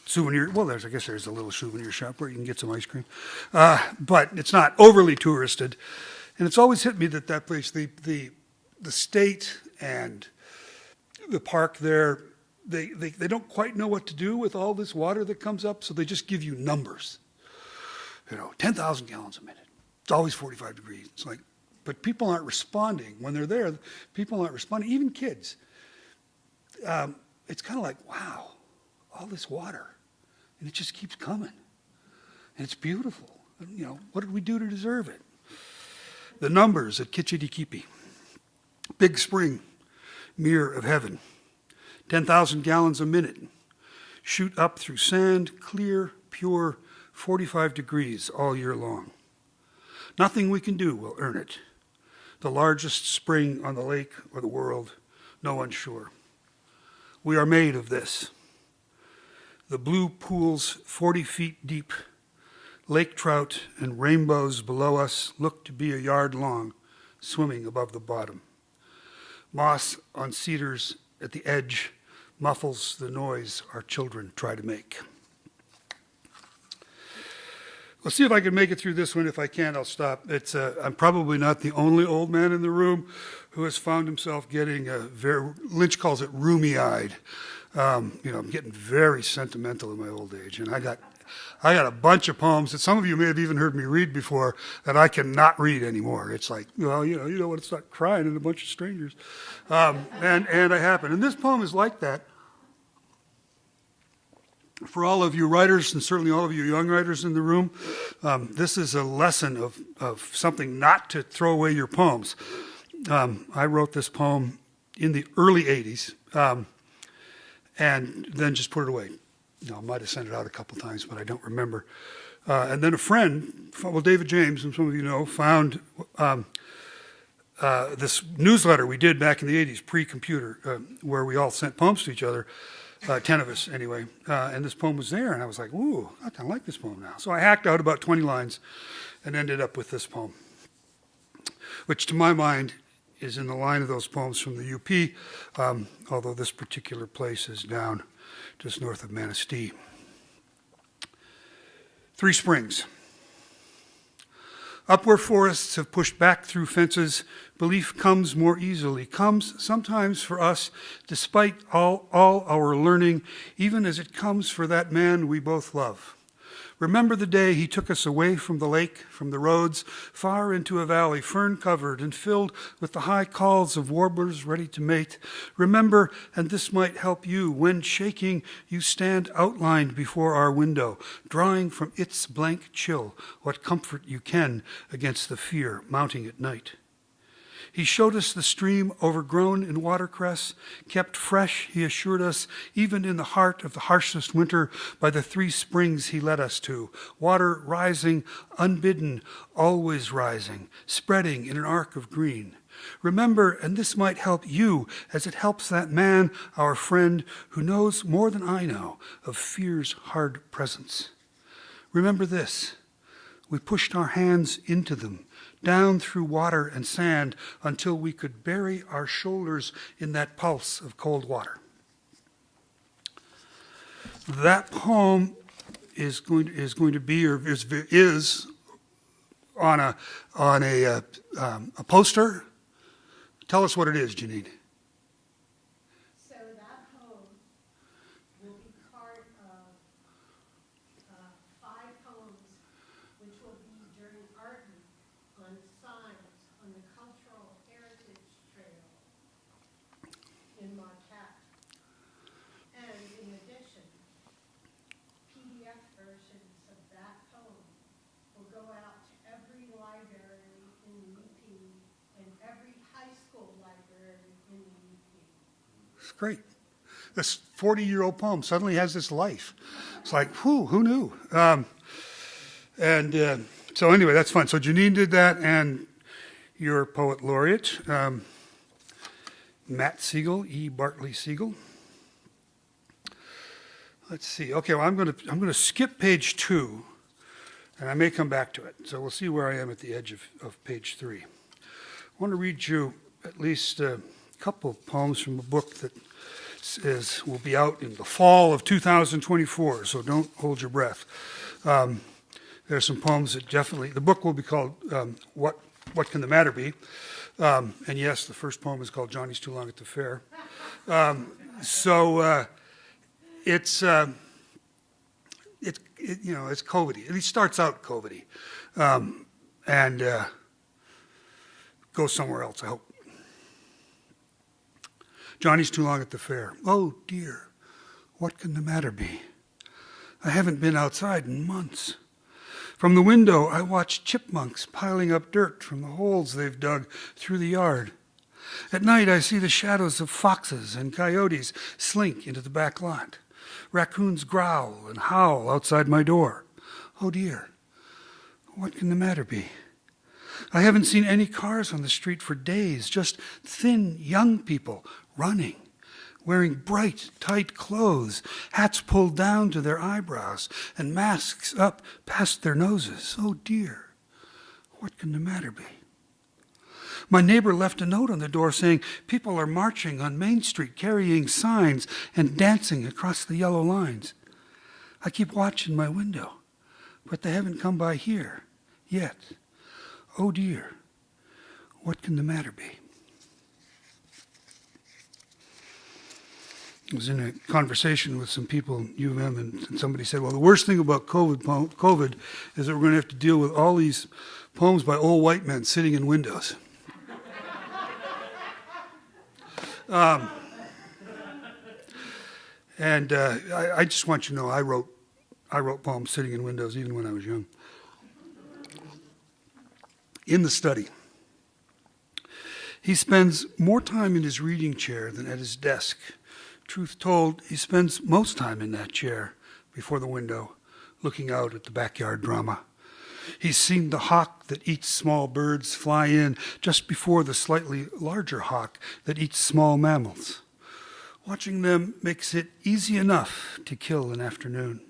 souvenir. Well, I guess there's a little souvenir shop where you can get some ice cream, but it's not overly touristed. And it's always hit me that place, the state and the park there, they don't quite know what to do with all this water that comes up, so they just give you numbers. 10,000 gallons a minute. It's always 45 degrees. It's like, but people aren't responding when they're there. People aren't responding, even kids. It's kind of like, wow, all this water. And it just keeps coming. And it's beautiful. What did we do to deserve it? The numbers at Kitchitty-Keepy. Big Spring, mirror of heaven. 10,000 gallons a minute. Shoot up through sand, clear, pure, 45 degrees all year long. Nothing we can do will earn it. The largest spring on the lake or the world, no one's sure. We are made of this. The blue pools 40 feet deep, lake trout and rainbows below us look to be a yard long, swimming above the bottom. Moss on cedars at the edge muffles the noise our children try to make. Let's see if I can make it through this one. If I can't, I'll stop. I'm probably not the only old man in the room who has found himself getting Lynch calls it roomy-eyed. I'm getting very sentimental in my old age, and I got a bunch of poems that some of you may have even heard me read before that I cannot read anymore. It's like, you don't want to start crying in a bunch of strangers, and I happen. And this poem is like that. For all of you writers, and certainly all of you young writers in the room, this is a lesson of something not to throw away your poems. I wrote this poem in the early 80s. And then just put it away. I might have sent it out a couple times, but I don't remember. And then a friend, David James, whom some of you know, found this newsletter we did back in the 80s, pre-computer, where we all sent poems to each other. 10 of us anyway, and this poem was there, and I was like, ooh, I kind of like this poem now. So I hacked out about 20 lines and ended up with this poem, which to my mind is in the line of those poems from the UP, although this particular place is down just north of Manistee. Three Springs. Up where forests have pushed back through fences, belief comes more easily, comes sometimes for us, despite all our learning, even as it comes for that man we both love. Remember the day he took us away from the lake, from the roads, far into a valley, fern-covered and filled with the high calls of warblers ready to mate. Remember, and this might help you, when shaking, you stand outlined before our window, drawing from its blank chill what comfort you can against the fear mounting at night. He showed us the stream overgrown in watercress, kept fresh, he assured us, even in the heart of the harshest winter, by the 3 springs he led us to. Water rising, unbidden, always rising, spreading in an arc of green. Remember, and this might help you, as it helps that man, our friend, who knows more than I know of fear's hard presence. Remember this, we pushed our hands into them, down through water and sand until we could bury our shoulders in that pulse of cold water. That poem is going to be, or is on a poster. Tell us what it is, Janine. So that poem will be part of 5 poems which will be during art week on signs on the Cultural Heritage Trail in Marquette. And in addition, PDF versions of that poem will go out to every library in the UP and every high school library in the UP. It's great. This 40-year-old poem suddenly has this life. It's like, who knew? So anyway, that's fun. So Janine did that, and your poet laureate, Matt Siegel, E. Bartley Siegel. Let's see. Okay, well, I'm going to skip page 2, and I may come back to it. So we'll see where I am at the edge of page 3. I want to read you at least a couple of poems from a book that will be out in the fall of 2024, so don't hold your breath. There are some poems that definitely, the book will be called What Can the Matter Be? And yes, the first poem is called Johnny's Too Long at the Fair. It's COVID-y. It starts out COVID-y. And goes somewhere else, I hope. Johnny's too long at the fair. Oh dear, what can the matter be? I haven't been outside in months. From the window, I watch chipmunks piling up dirt from the holes they've dug through the yard. At night, I see the shadows of foxes and coyotes slink into the back lot. Raccoons growl and howl outside my door. Oh dear, what can the matter be? I haven't seen any cars on the street for days, just thin young people running, wearing bright, tight clothes, hats pulled down to their eyebrows, and masks up past their noses. Oh dear, what can the matter be? My neighbor left a note on the door saying people are marching on Main Street, carrying signs and dancing across the yellow lines. I keep watching my window, but they haven't come by here yet. Oh dear, what can the matter be? I was in a conversation with some people at U of M, and somebody said, well, the worst thing about COVID is that we're going to have to deal with all these poems by old white men sitting in windows. I just want you to know I wrote poems sitting in windows even when I was young. In the study, he spends more time in his reading chair than at his desk. Truth told, he spends most time in that chair before the window, looking out at the backyard drama. He's seen the hawk that eats small birds fly in just before the slightly larger hawk that eats small mammals. Watching them makes it easy enough to kill an afternoon.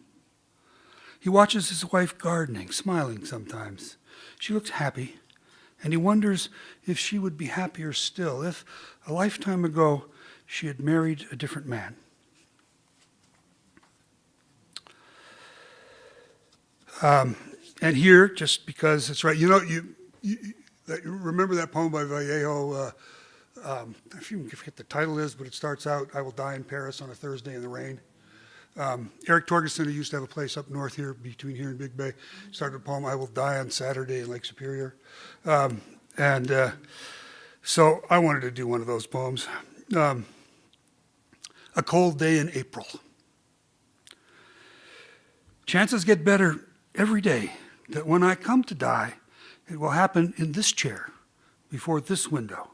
He watches his wife gardening, smiling sometimes. She looks happy, and he wonders if she would be happier still if, a lifetime ago, she had married a different man. And here, just because it's right, you remember that poem by Vallejo, I forget the title is, but it starts out, I will die in Paris on a Thursday in the rain. Eric Torgerson, who used to have a place up north here, between here and Big Bay, started a poem, I will die on Saturday in Lake Superior. So I wanted to do one of those poems. A cold day in April. Chances get better every day that when I come to die, it will happen in this chair, before this window.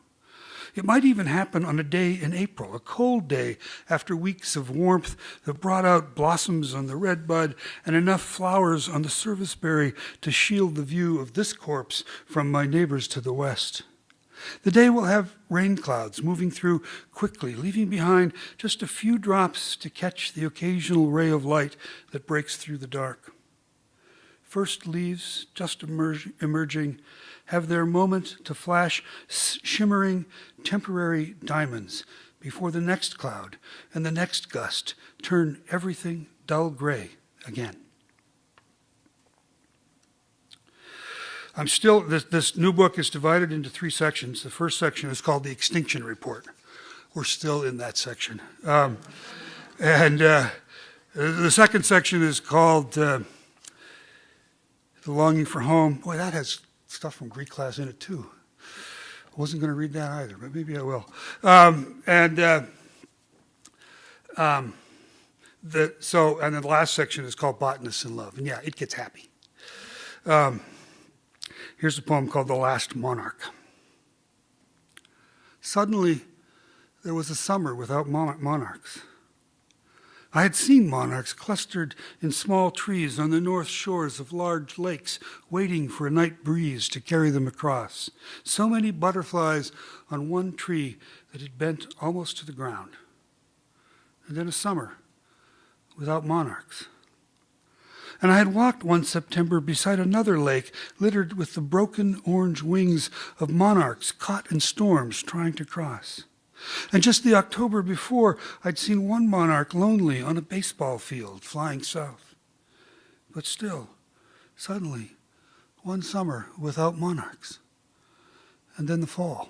It might even happen on a day in April, a cold day after weeks of warmth that brought out blossoms on the redbud and enough flowers on the serviceberry to shield the view of this corpse from my neighbors to the west. The day will have rain clouds moving through quickly, leaving behind just a few drops to catch the occasional ray of light that breaks through the dark. First leaves, just emerging, have their moment to flash shimmering, temporary diamonds before the next cloud and the next gust turn everything dull gray again. This new book is divided into 3 sections. The first section is called The Extinction Report. We're still in that section. The second section is called The Longing for Home. Boy, that has stuff from Greek class in it too. I wasn't going to read that either, but maybe I will. And then the last section is called Botanists in Love. And yeah, it gets happy. Here's a poem called The Last Monarch. Suddenly, there was a summer without monarchs. I had seen monarchs clustered in small trees on the north shores of large lakes, waiting for a night breeze to carry them across. So many butterflies on one tree that it bent almost to the ground. And then a summer without monarchs. And I had walked one September beside another lake littered with the broken orange wings of monarchs caught in storms trying to cross. And just the October before, I'd seen one monarch lonely on a baseball field flying south. But still, suddenly, one summer without monarchs. And then the fall.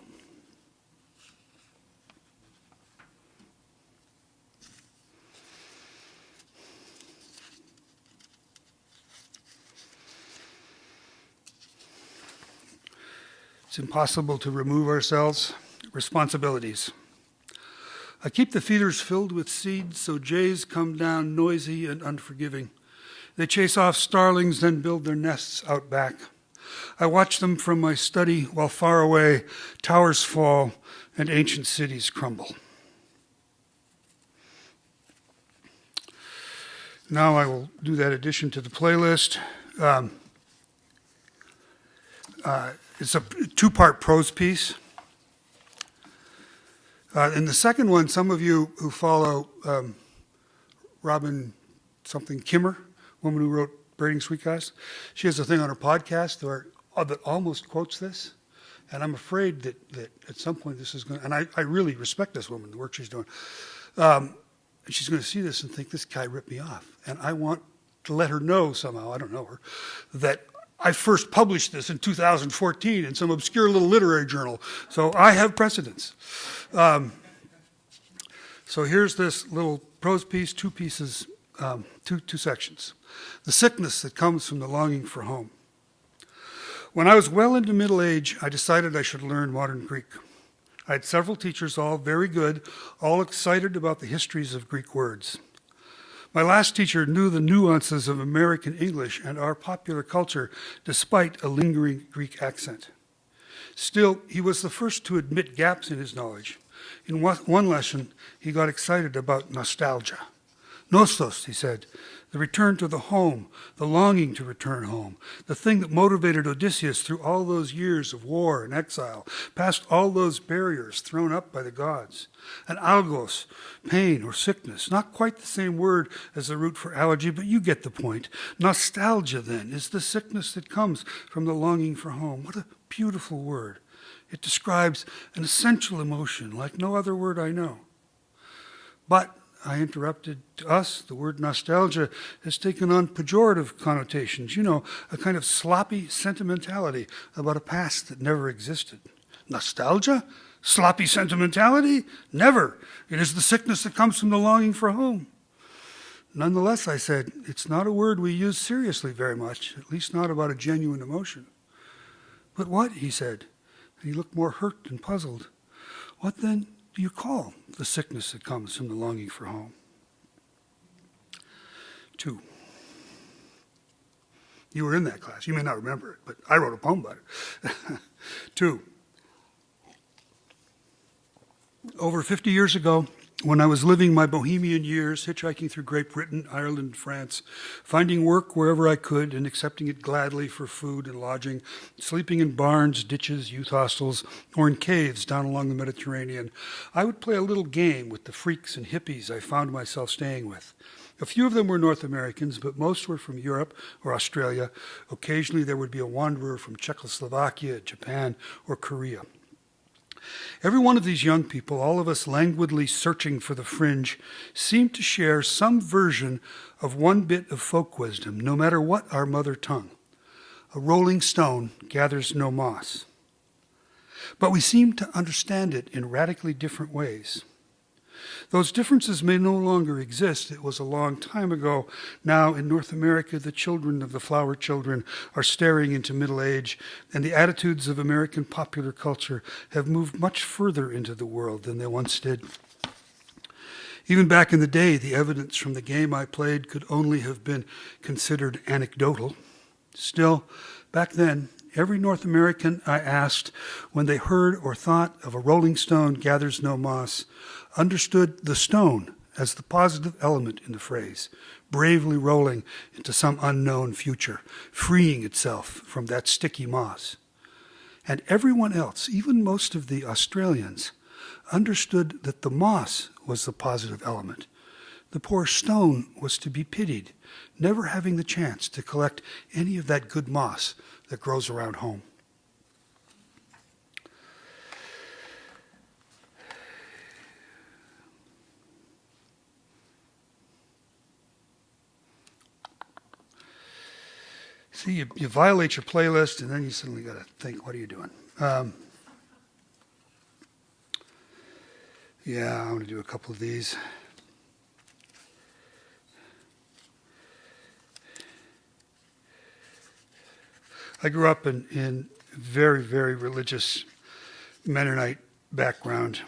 It's impossible to remove ourselves. Responsibilities. I keep the feeders filled with seeds so jays come down noisy and unforgiving. They chase off starlings, then build their nests out back. I watch them from my study while far away towers fall and ancient cities crumble. Now I will do that addition to the playlist. It's a 2-part prose piece. In the second one, some of you who follow Robin something Kimmer, woman who wrote Braiding Sweet Guys, she has a thing on her podcast that almost quotes this, and I'm afraid that at some point this is going to, and I really respect this woman, the work she's doing, and she's going to see this and think this guy ripped me off, and I want to let her know somehow, I don't know her, that I first published this in 2014 in some obscure little literary journal, so I have precedence. So here's this little prose piece, 2 pieces, 2 sections. The sickness that comes from the longing for home. When I was well into middle age, I decided I should learn modern Greek. I had several teachers, all very good, all excited about the histories of Greek words. My last teacher knew the nuances of American English and our popular culture, despite a lingering Greek accent. Still, he was the first to admit gaps in his knowledge. In one lesson, he got excited about nostalgia. Nostos, he said, the return to the home, the longing to return home, the thing that motivated Odysseus through all those years of war and exile, past all those barriers thrown up by the gods. And algos, pain or sickness, not quite the same word as the root for allergy, but you get the point. Nostalgia, then, is the sickness that comes from the longing for home. What a beautiful word. It describes an essential emotion like no other word I know. But, I interrupted, to us, the word nostalgia has taken on pejorative connotations. You know, a kind of sloppy sentimentality about a past that never existed. Nostalgia? Sloppy sentimentality? Never. It is the sickness that comes from the longing for home. Nonetheless, I said, it's not a word we use seriously very much, at least not about a genuine emotion. But what? He said. And he looked more hurt and puzzled. What then do you call the sickness that comes from the longing for home? 2. You were in that class. You may not remember it, but I wrote a poem about it. 2. Over 50 years ago, when I was living my bohemian years, hitchhiking through Great Britain, Ireland, and France, finding work wherever I could and accepting it gladly for food and lodging, sleeping in barns, ditches, youth hostels, or in caves down along the Mediterranean, I would play a little game with the freaks and hippies I found myself staying with. A few of them were North Americans, but most were from Europe or Australia. Occasionally there would be a wanderer from Czechoslovakia, Japan, or Korea. Every one of these young people, all of us languidly searching for the fringe, seemed to share some version of one bit of folk wisdom, no matter what our mother tongue. A rolling stone gathers no moss. But we seemed to understand it in radically different ways. Those differences may no longer exist. It was a long time ago. Now, in North America, the children of the flower children are staring into middle age, and the attitudes of American popular culture have moved much further into the world than they once did. Even back in the day, the evidence from the game I played could only have been considered anecdotal. Still, back then, every North American I asked, when they heard or thought of a rolling stone gathers no moss, understood the stone as the positive element in the phrase, bravely rolling into some unknown future, freeing itself from that sticky moss. And everyone else, even most of the Australians, understood that the moss was the positive element. The poor stone was to be pitied, never having the chance to collect any of that good moss that grows around home. See, you violate your playlist, and then you suddenly got to think, what are you doing? Yeah, I'm going to do a couple of these. I grew up in very, very religious Mennonite background,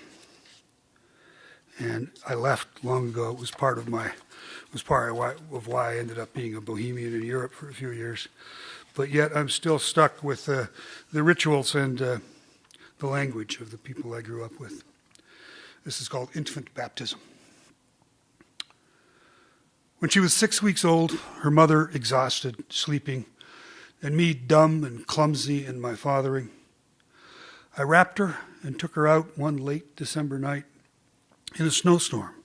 and I left long ago. It was part of why I ended up being a bohemian in Europe for a few years. But yet I'm still stuck with the rituals and the language of the people I grew up with. This is called infant baptism. When she was 6 weeks old, her mother exhausted, sleeping, and me dumb and clumsy in my fathering, I wrapped her and took her out one late December night in a snowstorm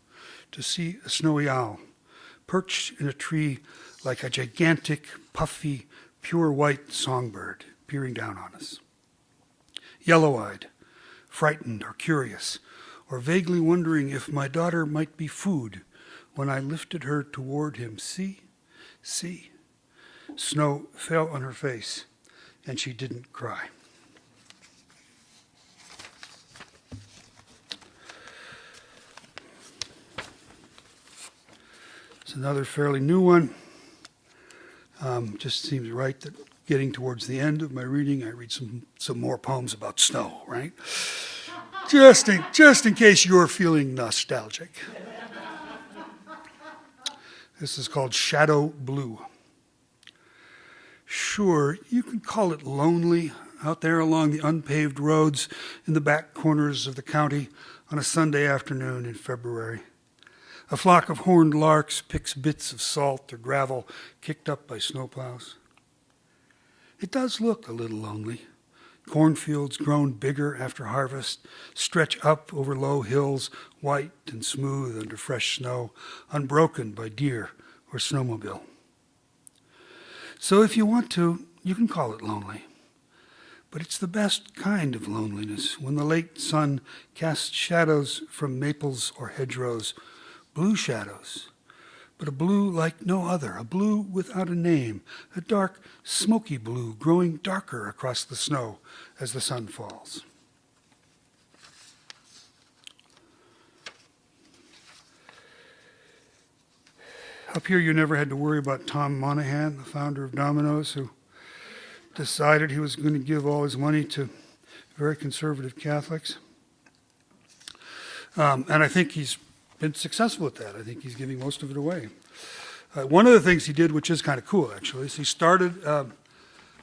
to see a snowy owl, perched in a tree like a gigantic, puffy, pure white songbird peering down on us. Yellow-eyed, frightened or curious, or vaguely wondering if my daughter might be food when I lifted her toward him. See, see. Snow fell on her face, and she didn't cry. It's another fairly new one. Just seems right that getting towards the end of my reading, I read some more poems about snow, right? Just in case you're feeling nostalgic. This is called Shadow Blue. Sure, you can call it lonely out there along the unpaved roads in the back corners of the county on a Sunday afternoon in February. A flock of horned larks picks bits of salt or gravel kicked up by snowplows. It does look a little lonely. Cornfields grown bigger after harvest stretch up over low hills, white and smooth under fresh snow, unbroken by deer or snowmobile. So if you want to, you can call it lonely. But it's the best kind of loneliness when the late sun casts shadows from maples or hedgerows, blue shadows, but a blue like no other, a blue without a name, a dark, smoky blue growing darker across the snow as the sun falls. Up here, you never had to worry about Tom Monahan, the founder of Domino's, who decided he was going to give all his money to very conservative Catholics. And I think he's been successful at that. I think he's giving most of it away. One of the things he did, which is kind of cool actually, is he started a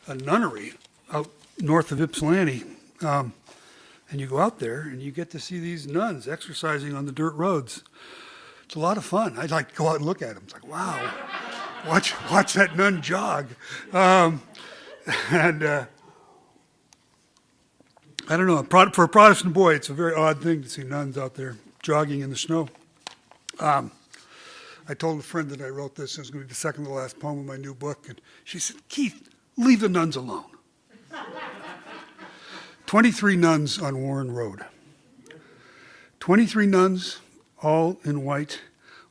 nunnery out north of Ypsilanti. And you go out there and you get to see these nuns exercising on the dirt roads. It's a lot of fun. I'd like to go out and look at them. It's like, wow, watch that nun jog. And I don't know, for a Protestant boy, it's a very odd thing to see nuns out there jogging in the snow. I told a friend that I wrote this, it was going to be the second to last poem of my new book, and she said, Keith, leave the nuns alone. 23 nuns on Warren Road. 23 nuns, all in white,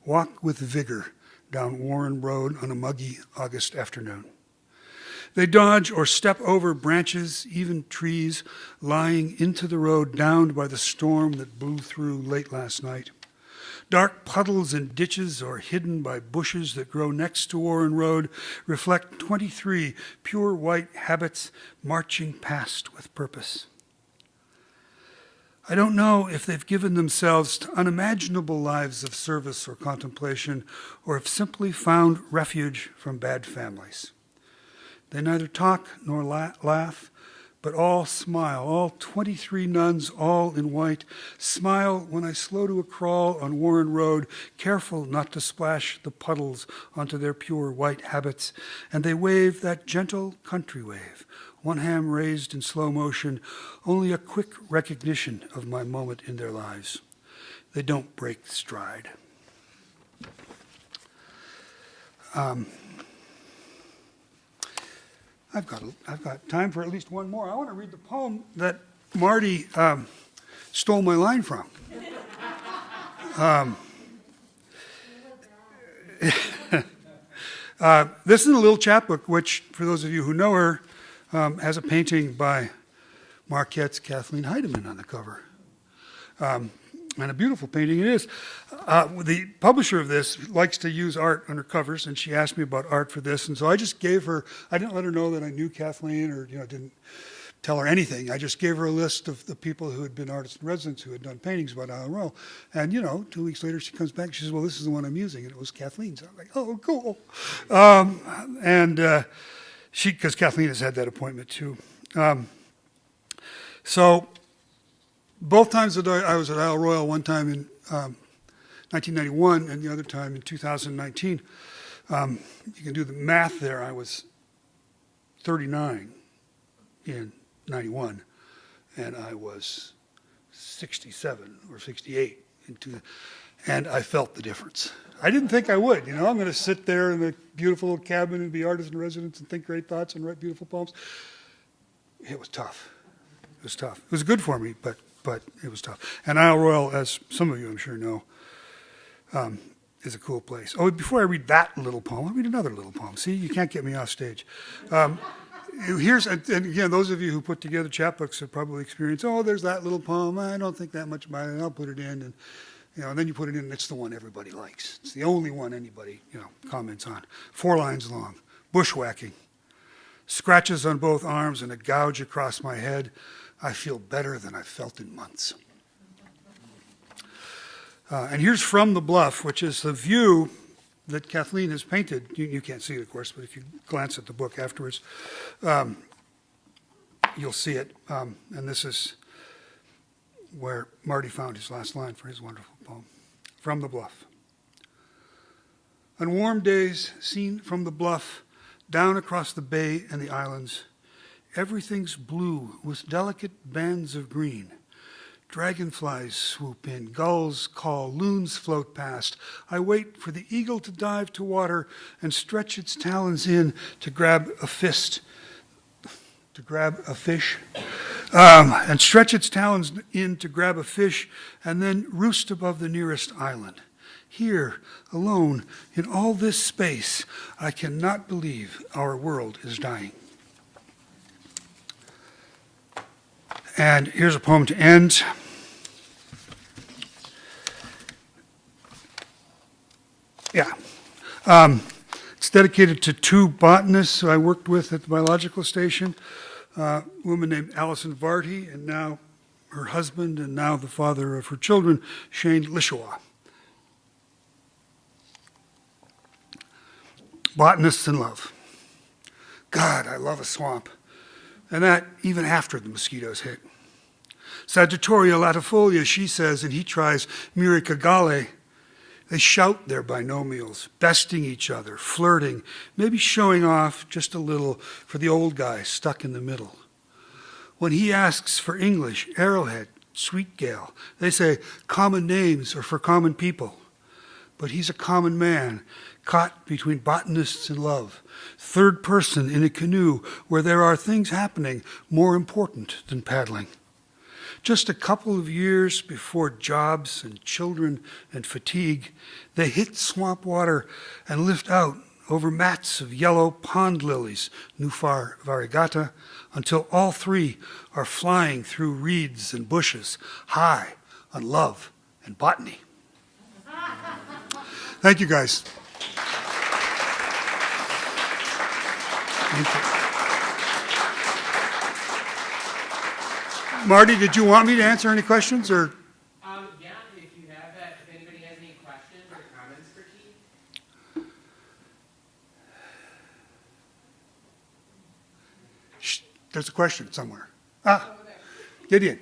walk with vigor down Warren Road on a muggy August afternoon. They dodge or step over branches, even trees, lying into the road downed by the storm that blew through late last night. Dark puddles and ditches or hidden by bushes that grow next to Warren Road reflect 23 pure white habits marching past with purpose. I don't know if they've given themselves to unimaginable lives of service or contemplation, or have simply found refuge from bad families. They neither talk nor laugh, but all smile, all 23 nuns, all in white, smile when I slow to a crawl on Warren Road, careful not to splash the puddles onto their pure white habits, and they wave that gentle country wave, one hand raised in slow motion, only a quick recognition of my moment in their lives. They don't break stride. I've got time for at least one more. I want to read the poem that Marty stole my line from. This is a little chapbook, which, for those of you who know her, has a painting by Marquette's Kathleen Heidemann on the cover. And a beautiful painting it is. The publisher of this likes to use art on her covers, and she asked me about art for this, and so I just gave her, I didn't let her know that I knew Kathleen or didn't tell her anything. I just gave her a list of the people who had been artists in residence who had done paintings about Isle Royal. And 2 weeks later she comes back and she says, well, this is the one I'm using, and it was Kathleen's. I was like, oh, cool. Because Kathleen has had that appointment too. So both times that I was at Isle Royal, one time in 1991 and the other time in 2019, you can do the math there. I was 39 in 91, and I was 67 or 68 and I felt the difference. I didn't think I would. I'm going to sit there in a beautiful little cabin and be artist in residence and think great thoughts and write beautiful poems. It was tough. It was tough. It was good for me, but it was tough. And Isle Royal, as some of you I'm sure know, is a cool place. Oh, before I read that little poem, I'll read another little poem. See, you can't get me off stage. And again, those of you who put together chapbooks have probably experienced, oh, there's that little poem. I don't think that much about it, and I'll put it in. And and then you put it in, and it's the one everybody likes. It's the only one anybody, comments on. 4 lines long. Bushwhacking. Scratches on both arms and a gouge across my head. I feel better than I've felt in months. And here's From the Bluff, which is the view that Kathleen has painted. You can't see it, of course, but if you glance at the book afterwards, you'll see it. And this is where Marty found his last line for his wonderful poem. From the Bluff. On warm days, seen from the bluff, down across the bay and the islands, everything's blue with delicate bands of green. Dragonflies swoop in, gulls call, loons float past. I wait for the eagle to dive to water and stretch its talons in to grab a fish, and stretch its talons in to grab a fish, and then roost above the nearest island. Here, alone, in all this space, I cannot believe our world is dying. And here's a poem to end. Yeah. It's dedicated to two botanists who I worked with at the biological station. A woman named Allison Varty, and now her husband, and now the father of her children, Shane Lishawa. Botanists in love. God, I love a swamp. And that even after the mosquitoes hit. Sagittaria latifolia, she says, and he tries Myricagale. They shout their binomials, besting each other, flirting, maybe showing off just a little for the old guy stuck in the middle. When he asks for English, arrowhead, sweetgale, they say common names are for common people. But he's a common man, caught between botanists and love, third person in a canoe where there are things happening more important than paddling. Just a couple of years before jobs and children and fatigue, they hit swamp water and lift out over mats of yellow pond lilies, Nuphar variegata, until all three are flying through reeds and bushes, high on love and botany. Thank you, guys. Thank you. Marty, did you want me to answer any questions, or? Yeah, if you have that, if anybody has any questions or comments for Keith. Shh, there's a question somewhere. Gideon.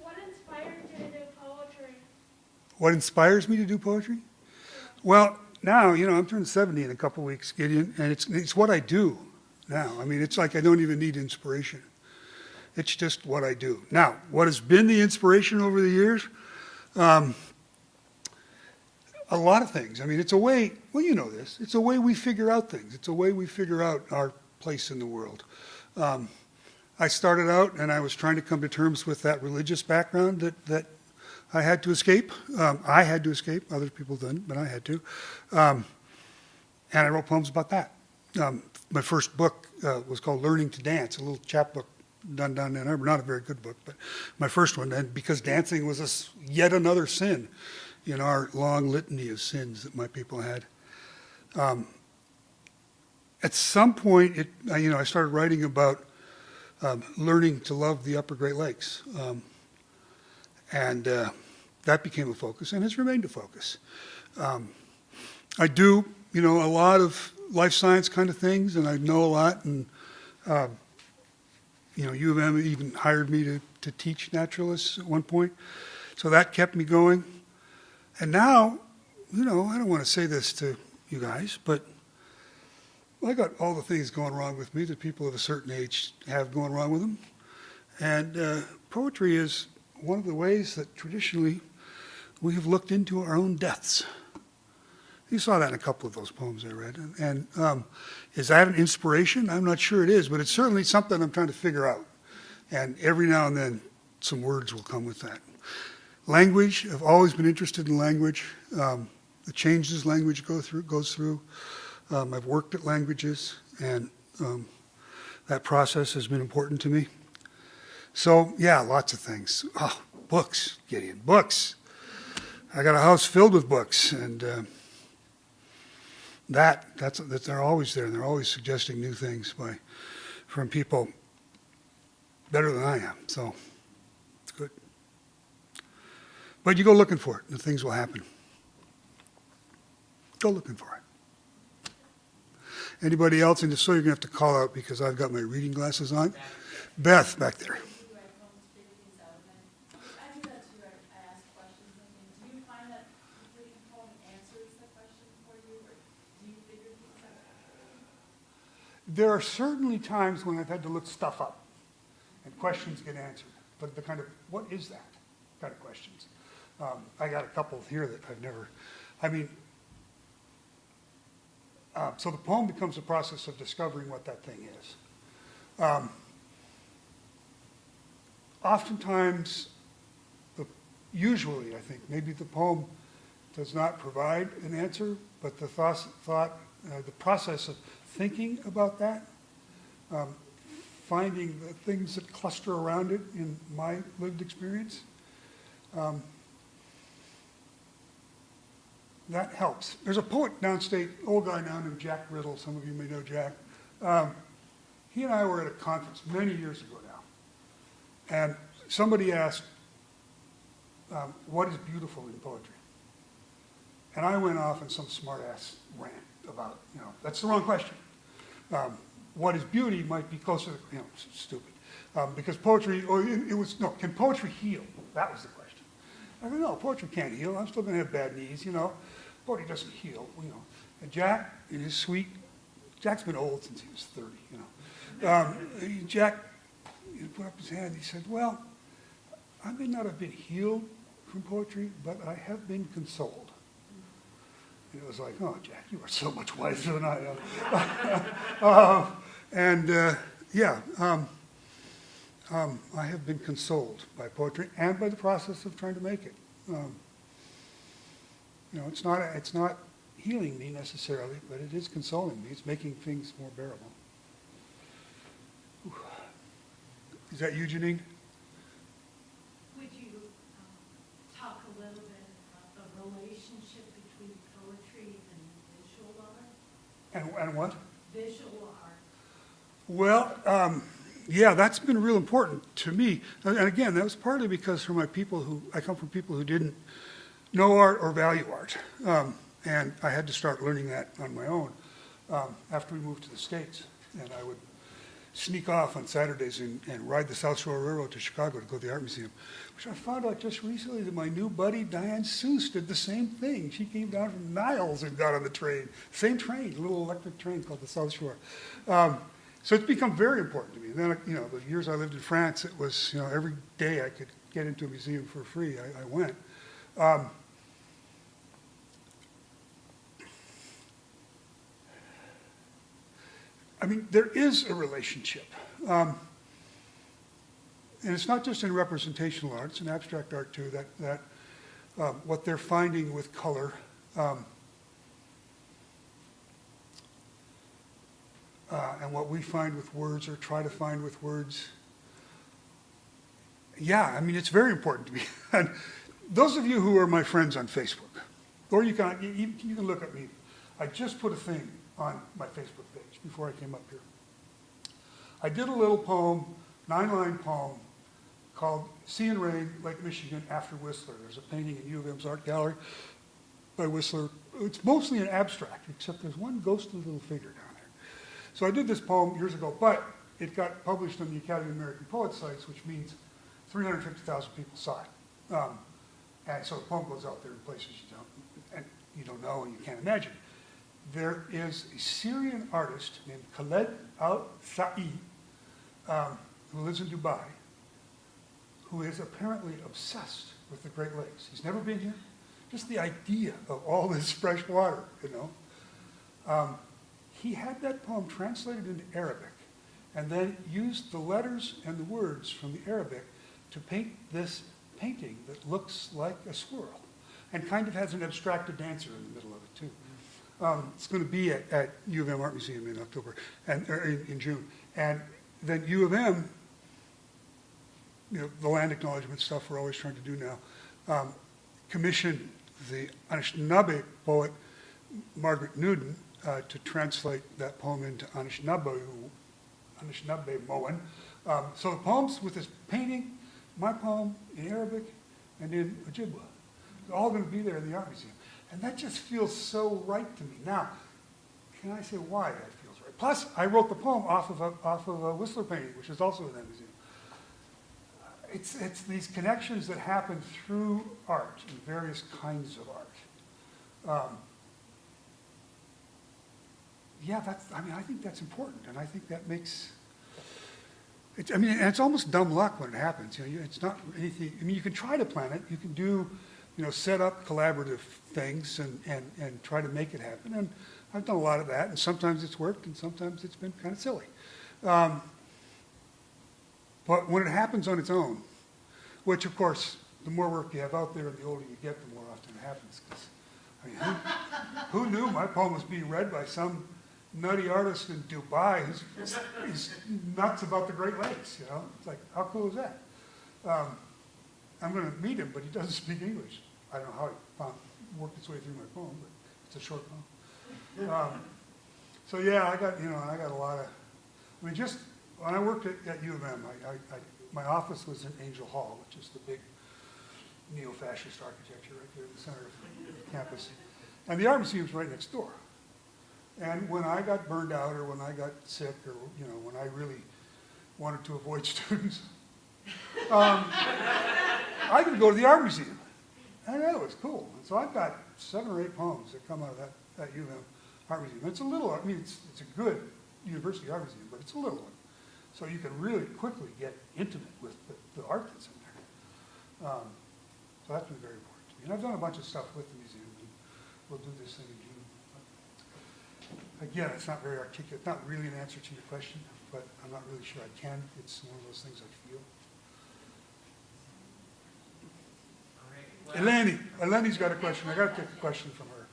What inspired you to do poetry? What inspires me to do poetry? Well, now, I'm turning 70 in a couple weeks, Gideon, and it's what I do now. I mean, it's like I don't even need inspiration. It's just what I do. Now, what has been the inspiration over the years? A lot of things. I mean, it's a way, well, you know this, it's a way we figure out things. It's a way we figure out our place in the world. I started out and I was trying to come to terms with that religious background that I had to escape. I had to escape. Other people didn't, but I had to. And I wrote poems about that. My first book was called Learning to Dance, a little chapbook done down in Ann Arbor. Not a very good book, but my first one. And because dancing was yet another sin in our long litany of sins that my people had. At some point, I started writing about learning to love the Upper Great Lakes. And that became a focus and has remained a focus. I do, a lot of life science kind of things, and I know a lot. And, U of M even hired me to teach naturalists at one point. So that kept me going. And now, I don't want to say this to you guys, but I got all the things going wrong with me that people of a certain age have going wrong with them. And poetry is one of the ways that traditionally we have looked into our own deaths. You saw that in a couple of those poems I read. And is that an inspiration? I'm not sure it is, but it's certainly something I'm trying to figure out. And every now and then, some words will come with that. Language, I've always been interested in language. The changes language goes through. I've worked at languages, and that process has been important to me. So, yeah, lots of things. Oh, books, Gideon, books. I got a house filled with books, and they're always there, and they're always suggesting new things from people better than I am. So it's good. But you go looking for it, and things will happen. Go looking for it. Anybody else? And if so, you're going to have to call out because I've got my reading glasses on. Beth, back there. there are certainly times when I've had to look stuff up and questions get answered. But the kind of, what is that kind of questions? I got a couple here that I've never, I mean, so the poem becomes a process of discovering what that thing is. Oftentimes, usually I think, maybe the poem does not provide an answer, but the the process of thinking about that, finding the things that cluster around it in my lived experience, that helps. There's a poet downstate, old guy now named Jack Riddle, some of you may know Jack. He and I were at a conference many years ago now, and somebody asked, what is beautiful in poetry? And I went off in some smart-ass rant about, that's the wrong question. What is beauty might be closer to, stupid. Because poetry, can poetry heal? That was the question. I go, no, poetry can't heal. I'm still going to have bad knees, Poetry doesn't heal, And Jack, in his sweet, Jack's been old since he was 30, Jack, he put up his hand, he said, well, I may not have been healed from poetry, but I have been consoled. And it was like, oh, Jack, you are so much wiser than I am. I have been consoled by poetry and by the process of trying to make it. It's not healing me necessarily, but it is consoling me. It's making things more bearable. Whew. Is that you, Janine? Would you talk a little bit about the relationship between poetry and visual art? And what? Visual art. Well, yeah, that's been real important to me. And again, that was partly because I come from people who didn't know art or value art. And I had to start learning that on my own after we moved to the States. And I would sneak off on Saturdays and ride the South Shore Railroad to Chicago to go to the Art Museum, which I found out just recently that my new buddy Diane Seuss did the same thing. She came down from Niles and got on the train. Same train, a little electric train called the South Shore. So it's become very important to me. And then, the years I lived in France, it was, every day I could get into a museum for free, I went. There is a relationship. And it's not just in representational art, it's in abstract art too, that what they're finding with color, and what we find with words or try to find with words. Yeah, it's very important to me. And those of you who are my friends on Facebook, or you can look at me. I just put a thing on my Facebook page before I came up here. I did a little poem, 9-line poem, called Sea and Rain, Lake Michigan after Whistler. There's a painting in U of M's art gallery by Whistler. It's mostly an abstract, except there's one ghostly little figure down there. So I did this poem years ago, but it got published on the Academy of American Poets sites, which means 350,000 people saw it. And so the poem goes out there in places you don't know and you can't imagine. There is a Syrian artist named Khaled Al-Sa'i who lives in Dubai, who is apparently obsessed with the Great Lakes. He's never been here. Just the idea of all this fresh water, He had that poem translated into Arabic and then used the letters and the words from the Arabic to paint this painting that looks like a squirrel and kind of has an abstracted dancer in the middle of it too. It's going to be at U of M Art Museum in October, in June. And then U of M, the land acknowledgement stuff we're always trying to do now, commissioned the Anishinaabe poet Margaret Newden to translate that poem into Anishinaabe Moan. So the poems with this painting, my poem in Arabic and in Ojibwa, they're all going to be there in the Art Museum. And that just feels so right to me. Now, can I say why that feels right? Plus, I wrote the poem off of a Whistler painting, which is also in that museum. It's these connections that happen through art and various kinds of art. yeah, I think that's important, and I think that makes, and it's almost dumb luck when it happens, it's not anything, you can try to plan it, you can do, set up collaborative things and try to make it happen, and I've done a lot of that, and sometimes it's worked, and sometimes it's been kind of silly. But when it happens on its own, which of course, the more work you have out there and the older you get, the more often it happens, because, who knew my poem was being read by some nutty artist in Dubai who's nuts about the Great Lakes, It's like, how cool is that? I'm going to meet him, but he doesn't speak English. I don't know how he worked its way through my poem, but it's a short poem. So yeah, I got a lot of, just when I worked at U of M, my office was in Angel Hall, which is the big neo-fascist architecture right there in the center of the campus. And the art museum's right next door. And when I got burned out, or when I got sick, or when I really wanted to avoid students, I could go to the art museum. And that was cool. And so I've got 7 or 8 poems that come out of that U of M art museum. It's a little, it's a good university art museum, but it's a little one. So you can really quickly get intimate with the art that's in there. So that's been very important to me. And I've done a bunch of stuff with the museum, and we'll do this thing in June. Again, it's not very articulate, not really an answer to your question, but I'm not really sure I can. It's one of those things I feel. Eleni's got a question. I got to take a question from her.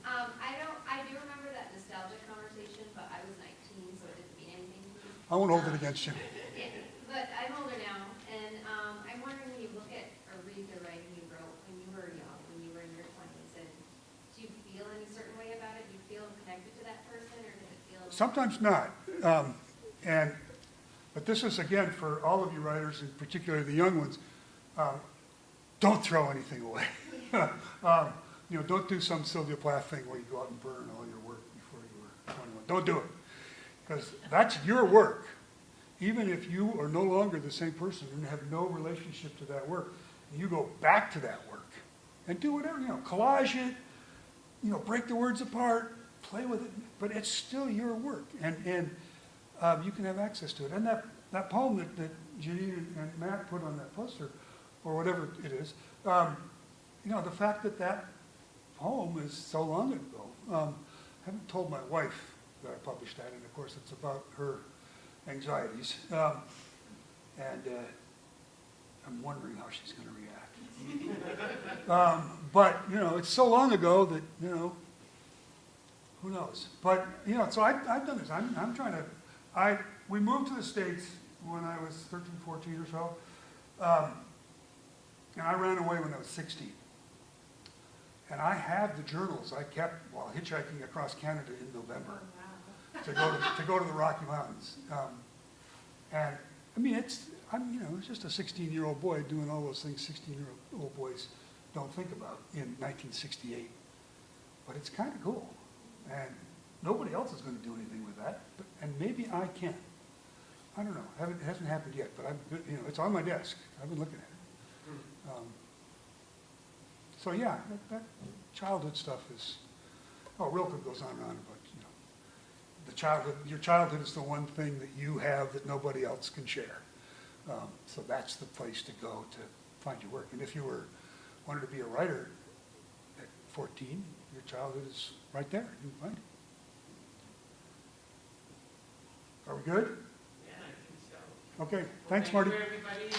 I do remember that nostalgia conversation, but I was 19, so it didn't mean anything to me. I won't hold it against you. Yeah, but I'm older now, and I'm wondering, when you look at or read the writing you wrote when you were young, when you were in your 20s, and do you feel any certain way about it? Do you feel connected to that person, or does it feel? Sometimes not. But this is, again, for all of you writers, and particularly the young ones, don't throw anything away. Don't do some Sylvia Plath thing where you go out and burn all your work before you were 21. Don't do it, because that's your work. Even if you are no longer the same person and have no relationship to that work, you go back to that work and do whatever, collage it, break the words apart, play with it, but it's still your work, and you can have access to it. And that poem that Janine and Matt put on that poster, or whatever it is, the fact that poem is so long ago. I haven't told my wife that I published that, and of course it's about her anxieties, and I'm wondering how she's going to react. But it's so long ago that who knows? But so I've done this. I'm trying to. We moved to the States when I was 13, 14 or so. And I ran away when I was 16. And I have the journals I kept while hitchhiking across Canada in November to go to the Rocky Mountains. And it's just a 16-year-old boy doing all those things 16-year-old boys don't think about in 1968. But it's kind of cool. And nobody else is going to do anything with that. And maybe I can. I don't know. It hasn't happened yet, but it's on my desk. I've been looking at it. So yeah, that childhood stuff is, Rilke goes on and on about, the childhood, your childhood is the one thing that you have that nobody else can share. So that's the place to go to find your work. And if you wanted to be a writer at 14, your childhood is right there. You can find it. Are we good? Yeah, I think so. Okay, thanks, Marty. Thank you, everybody.